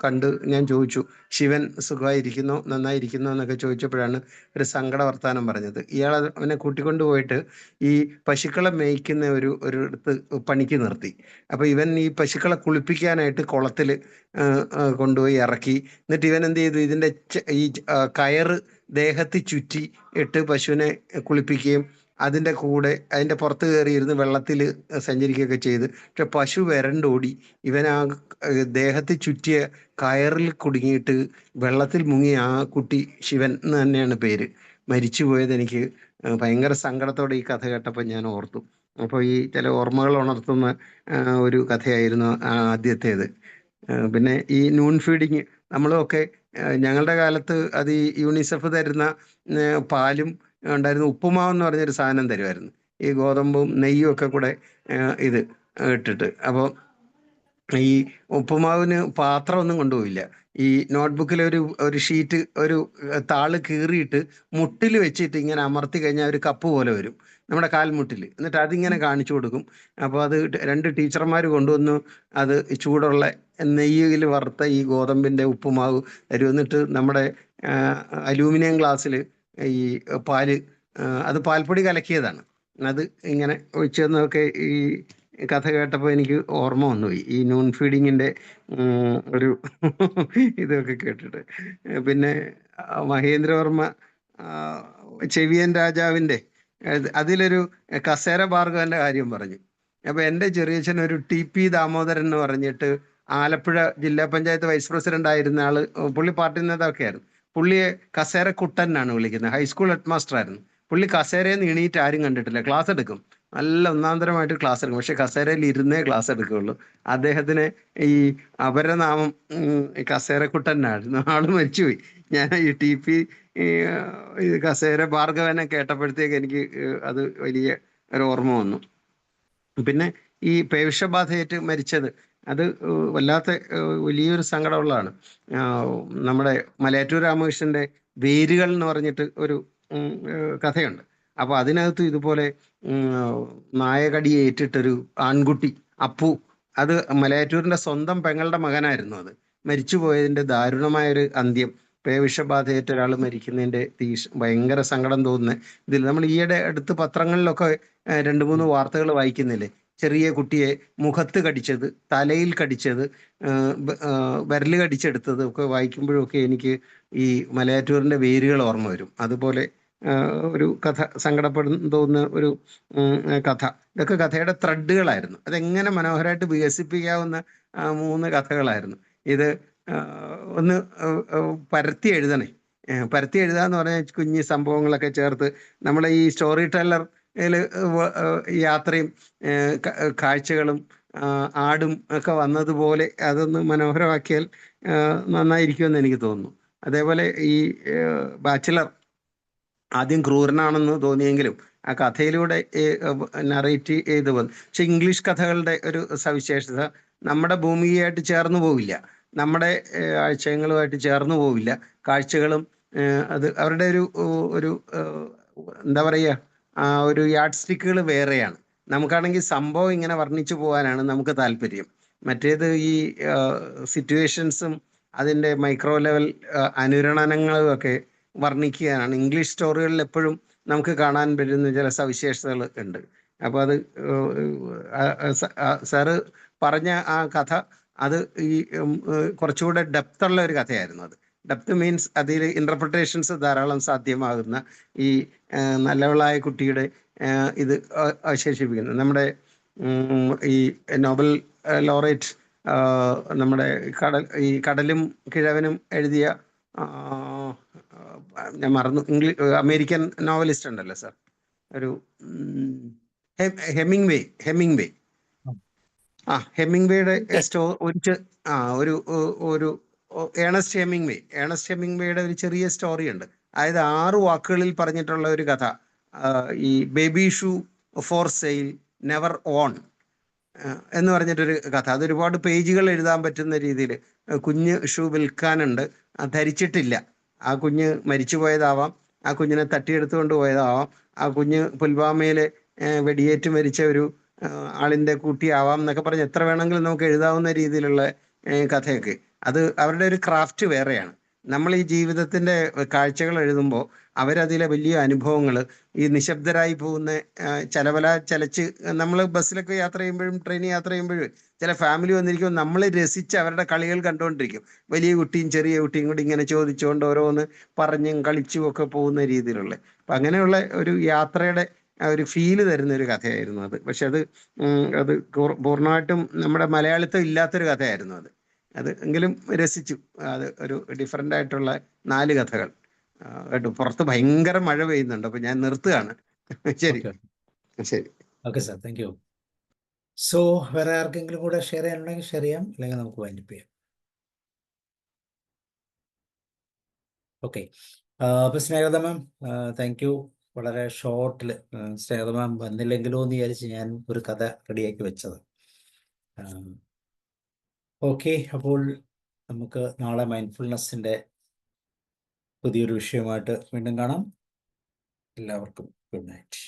കണ്ട് ഞാൻ ചോദിച്ചു, ശിവൻ സുഖമായിരിക്കുന്നോ, നന്നായിരിക്കുന്നോ എന്നൊക്കെ ചോദിച്ചപ്പോഴാണ് ഒരു സങ്കട വർത്താനം പറഞ്ഞത്. അവനെ കൂട്ടിക്കൊണ്ടുപോയിട്ട് ഈ പശുക്കളെ മേയ്ക്കുന്ന ഒരിടത്ത് പണിക്ക് നിർത്തി. അപ്പോൾ ഇവൻ ഈ പശുക്കളെ കുളിപ്പിക്കാനായിട്ട് കുളത്തിൽ കൊണ്ടുപോയി ഇറക്കി. എന്നിട്ട് ഇവൻ എന്ത് ചെയ്തു, ഇതിൻ്റെ ഈ കയറ് ദേഹത്ത് ചുറ്റി ഇട്ട് പശുവിനെ കുളിപ്പിക്കുകയും അതിൻ്റെ കൂടെ അതിൻ്റെ പുറത്ത് കയറിയിരുന്ന് വെള്ളത്തിൽ സഞ്ചരിക്കുകയൊക്കെ ചെയ്ത്. പക്ഷെ പശു വരണ്ടോടി. ഇവൻ ആ ദേഹത്ത് ചുറ്റിയ കയറിൽ കുടുങ്ങിയിട്ട് വെള്ളത്തിൽ മുങ്ങി ആ കുട്ടി, ശിവൻ എന്ന് തന്നെയാണ് പേര്, മരിച്ചു പോയത് എനിക്ക് ഭയങ്കര സങ്കടത്തോടെ ഈ കഥ കേട്ടപ്പോൾ ഞാൻ ഓർത്തു. അപ്പോൾ ഈ ചില ഓർമ്മകൾ ഉണർത്തുന്ന ഒരു കഥയായിരുന്നു ആദ്യത്തേത്. പിന്നെ ഈ നൂൺ ഫീഡിങ് നമ്മളൊക്കെ ഞങ്ങളുടെ കാലത്ത് അത് ഈ യൂണിസെഫ് തരുന്ന പാലും ഉണ്ടായിരുന്നു. ഉപ്പുമാവ് എന്ന് പറഞ്ഞൊരു സാധനം തരുമായിരുന്നു, ഈ ഗോതമ്പും നെയ്യും ഒക്കെ കൂടെ ഇത് ഇട്ടിട്ട്. അപ്പോൾ ഈ ഉപ്പുമാവിന് പാത്രമൊന്നും കൊണ്ടുപോയില്ല. ഈ നോട്ട്ബുക്കിൽ ഒരു ഷീറ്റ്, ഒരു താള് കീറിയിട്ട് മുട്ടിൽ വെച്ചിട്ട് ഇങ്ങനെ അമർത്തി കഴിഞ്ഞാൽ ഒരു കപ്പ് പോലെ വരും നമ്മുടെ കാൽമുട്ടിൽ. എന്നിട്ട് അതിങ്ങനെ കാണിച്ചു കൊടുക്കും. അപ്പോൾ അത് 2 ടീച്ചർമാർ കൊണ്ടുവന്നു അത് ചൂടുള്ള നെയ്യിൽ വറുത്ത ഈ ഗോതമ്പിൻ്റെ ഉപ്പുമാവ് തരും. എന്നിട്ട് നമ്മുടെ അലൂമിനിയം ഗ്ലാസ്സിൽ ഈ പാല്, അത് പാൽപ്പൊടി കലക്കിയതാണ്, അത് ഇങ്ങനെ ഒഴിച്ചു തന്നതൊക്കെ ഈ കഥ കേട്ടപ്പോൾ എനിക്ക് ഓർമ്മ വന്നുപോയി, ഈ നൂൺ ഫീഡിങ്ങിൻ്റെ ഒരു ഇതൊക്കെ കേട്ടിട്ട്. പിന്നെ മഹേന്ദ്രവർമ്മ ചെവിയൻ രാജാവിൻ്റെ അതിലൊരു കസേര ഭാർഗവൻ്റെ കാര്യം പറഞ്ഞു. അപ്പോൾ എൻ്റെ ചെറിയച്ഛൻ ഒരു TP ദാമോദരൻ എന്ന് പറഞ്ഞിട്ട് ആലപ്പുഴ ജില്ലാ പഞ്ചായത്ത് വൈസ് പ്രസിഡന്റ് ആയിരുന്ന ആള്, പുള്ളി പാർട്ടി നേതാവൊക്കെ ആയിരുന്നു. പുള്ളിയെ കസേര കുട്ടൻ എന്നാണ് വിളിക്കുന്നത്. ഹൈസ്കൂൾ ഹെഡ് മാസ്റ്റർ ആയിരുന്നു പുള്ളി. കസേരയിൽ നിന്ന് എണീറ്റ് ആരും കണ്ടിട്ടില്ല. ക്ലാസ് എടുക്കും, നല്ല ഒന്നാന്തരമായിട്ട് ക്ലാസ് എടുക്കും, പക്ഷെ കസേരയിൽ ഇരുന്നേ ക്ലാസ് എടുക്കുകയുള്ളൂ. അദ്ദേഹത്തിന് ഈ അപരനാമം കസേരക്കുട്ടനായിരുന്നു. ആള് മരിച്ചുപോയി. ഞാൻ ഈ TP കസേര ഭാർഗവനെ കേട്ടപ്പോഴത്തേക്ക് എനിക്ക് അത് വലിയ ഒരു ഓർമ്മ വന്നു. പിന്നെ ഈ പേവിഷബാധയേറ്റ് മരിച്ചത്, അത് വല്ലാത്ത വലിയൊരു സങ്കടമുള്ളതാണ്. നമ്മുടെ മലയാറ്റൂർ രാമകൃഷ്ണൻ്റെ വേരുകൾ എന്ന് പറഞ്ഞിട്ട് ഒരു കഥയുണ്ട്. അപ്പോൾ അതിനകത്ത് ഇതുപോലെ നായകടി ഏറ്റിട്ടൊരു ആൺകുട്ടി അപ്പു, അത് മലയാറ്റൂരിൻ്റെ സ്വന്തം പെങ്ങളുടെ മകനായിരുന്നു. അത് മരിച്ചുപോയതിൻ്റെ ദാരുണമായൊരു അന്ത്യം, പേവിഷബാധയേറ്റ ഒരാൾ മരിക്കുന്നതിൻ്റെ ഭയങ്കര സങ്കടം തോന്നുന്നത് ഇതിൽ നമ്മൾ ഈയിടെ അടുത്ത് പത്രങ്ങളിലൊക്കെ 2-3 വാർത്തകൾ വായിക്കുന്നില്ലേ, ചെറിയ കുട്ടിയെ മുഖത്ത് കടിച്ചത്, തലയിൽ കടിച്ചത്, വിരല് കടിച്ചെടുത്തത് ഒക്കെ വായിക്കുമ്പോഴൊക്കെ എനിക്ക് ഈ മലയാറ്റൂരിൻ്റെ വേരുകൾ ഓർമ്മ വരും. അതുപോലെ ഒരു കഥ, സങ്കടപ്പെടുന്ന തോന്നുന്ന ഒരു കഥ, ഇതൊക്കെ കഥയുടെ ത്രെഡുകളായിരുന്നു. അതെങ്ങനെ മനോഹരമായിട്ട് വികസിപ്പിക്കാവുന്ന 3 കഥകളായിരുന്നു. ഇത് ഒന്ന് പരത്തി എഴുതണേ. പരത്തി എഴുതാന്ന് പറഞ്ഞാൽ കുഞ്ഞു സംഭവങ്ങളൊക്കെ ചേർത്ത് നമ്മളെ ഈ സ്റ്റോറി ടെല്ലർ യാത്രയും കാഴ്ചകളും ആടും ഒക്കെ വന്നതുപോലെ അതൊന്ന് മനോഹരമാക്കിയാൽ നന്നായിരിക്കുമെന്ന് എനിക്ക് തോന്നുന്നു. അതേപോലെ ഈ ബാച്ചിലർ ആദ്യം ക്രൂരനാണെന്ന് തോന്നിയെങ്കിലും ആ കഥയിലൂടെ നറേറ്റ് ചെയ്ത് വന്നു. പക്ഷെ ഇംഗ്ലീഷ് കഥകളുടെ ഒരു സവിശേഷത നമ്മുടെ ഭൂമികയായിട്ട് ചേർന്ന് പോവില്ല, നമ്മുടെ ആശയങ്ങളുമായിട്ട് ചേർന്ന് പോവില്ല. കാഴ്ചകളും അത് അവരുടെ ഒരു എന്താ പറയുക, ഒരു യാഡ് സ്റ്റിക്കുകൾ വേറെയാണ്. നമുക്കാണെങ്കിൽ സംഭവം ഇങ്ങനെ വർണ്ണിച്ചു പോകാനാണ് നമുക്ക് താല്പര്യം. മറ്റേത് ഈ സിറ്റുവേഷൻസും അതിൻ്റെ മൈക്രോ ലെവൽ അനുരണനങ്ങളും ഒക്കെ വർണ്ണിക്കുകയാണ്. ഇംഗ്ലീഷ് സ്റ്റോറികളിൽ എപ്പോഴും നമുക്ക് കാണാൻ പറ്റുന്ന ചില സവിശേഷതകൾ ഉണ്ട്. അപ്പോൾ അത് സാറ് പറഞ്ഞ ആ കഥ, അത് ഈ കുറച്ചുകൂടെ ഡെപ്തുള്ള ഒരു കഥയായിരുന്നു. അത് ഡെപ്ത് മീൻസ് അതിൽ ഇൻ്റർപ്രിട്ടേഷൻസ് ധാരാളം സാധ്യമാകുന്ന ഈ നല്ലവളായ കുട്ടിയുടെ ഇത് അവശേഷിപ്പിക്കുന്നത്. നമ്മുടെ ഈ നോബൽ ലോറേറ്റ് നമ്മുടെ കടലും കിഴവനും എഴുതിയ, ഞാൻ മറന്നു, അമേരിക്കൻ നോവലിസ്റ്റ് ഉണ്ടല്ലോ സാർ, ഒരു ഹെമിംഗ്വേ ഹെമിംഗ്വേയുടെ ഒരു ഏണസ്റ്റ് ഹെമിംഗ്വേയുടെ ഒരു ചെറിയ സ്റ്റോറി ഉണ്ട്. അതായത് 6 വാക്കുകളിൽ പറഞ്ഞിട്ടുള്ള ഒരു കഥ, ഈ baby shoe for sale never on എന്ന് പറഞ്ഞിട്ടൊരു കഥ. അതൊരുപാട് പേജുകൾ എഴുതാൻ പറ്റുന്ന രീതിയിൽ, കുഞ്ഞ് ഷൂ വിൽക്കാനുണ്ട്, ധരിച്ചിട്ടില്ല, ആ കുഞ്ഞ് മരിച്ചു പോയതാവാം, ആ കുഞ്ഞിനെ തട്ടിയെടുത്തുകൊണ്ട് പോയതാവാം, ആ കുഞ്ഞ് പുൽവാമയിലെ വെടിയേറ്റ് മരിച്ച ഒരു ആളിൻ്റെ കുട്ടിയാവാം എന്നൊക്കെ പറഞ്ഞ് എത്ര വേണമെങ്കിലും നമുക്ക് എഴുതാവുന്ന രീതിയിലുള്ള കഥയൊക്കെ. അത് അവരുടെ ഒരു ക്രാഫ്റ്റ് വേറെയാണ്. നമ്മൾ ഈ ജീവിതത്തിൻ്റെ കാഴ്ചകൾ എഴുതുമ്പോൾ അവരതിലെ വലിയ അനുഭവങ്ങൾ, ഈ നിശബ്ദരായി പോകുന്ന ചലച്ച് നമ്മൾ ബസ്സിലൊക്കെ യാത്ര ചെയ്യുമ്പോഴും ട്രെയിനിൽ യാത്ര ചെയ്യുമ്പോഴും ചില ഫാമിലി വന്നിരിക്കുമ്പോൾ നമ്മൾ രസിച്ച് അവരുടെ കളികൾ കണ്ടുകൊണ്ടിരിക്കും. വലിയ കുട്ടിയും ചെറിയ കുട്ടിയും കൂടി ഇങ്ങനെ ചോദിച്ചുകൊണ്ട് ഓരോന്ന് പറഞ്ഞും കളിച്ചും ഒക്കെ പോകുന്ന രീതിയിലുള്ള, അപ്പം അങ്ങനെയുള്ള ഒരു യാത്രയുടെ ഒരു ഫീല് തരുന്ന ഒരു കഥയായിരുന്നു അത്. പക്ഷെ അത് പൂർണ്ണമായിട്ടും നമ്മുടെ മലയാളിത്തം ഇല്ലാത്തൊരു കഥയായിരുന്നു അത് എങ്കിലും രസിച്ചു. അത് ഒരു ഡിഫറെൻ്റ് ആയിട്ടുള്ള 4 കഥകൾ കേട്ടു. പുറത്ത് ഭയങ്കര മഴ പെയ്യുന്നുണ്ട്, അപ്പൊ ഞാൻ നിർത്തുകയാണ്. ശരി ശരി. Okay sir, thank you. So വേറെ ആർക്കെങ്കിലും കൂടെ ഷെയർ ചെയ്യാനുണ്ടെങ്കിൽ ഷെയർ ചെയ്യാം, അല്ലെങ്കിൽ നമുക്ക് വൈൻഡപ്പ് ചെയ്യാം. ഓക്കെ, അപ്പോൾ സ്നേഹത മാം, താങ്ക് യു. വളരെ ഷോർട്ടിൽ സ്നേഹത മാം വന്നില്ലെങ്കിലോ എന്ന് വിചാരിച്ച് ഞാൻ ഒരു കഥ റെഡിയാക്കി വെച്ചത്. ഓക്കെ, അപ്പോൾ നമുക്ക് നാളെ മൈൻഡ്ഫുൾനെസ്സിൻ്റെ പുതിയൊരു വിഷയമായിട്ട് വീണ്ടും കാണാം. എല്ലാവർക്കും ഗുഡ് നൈറ്റ്.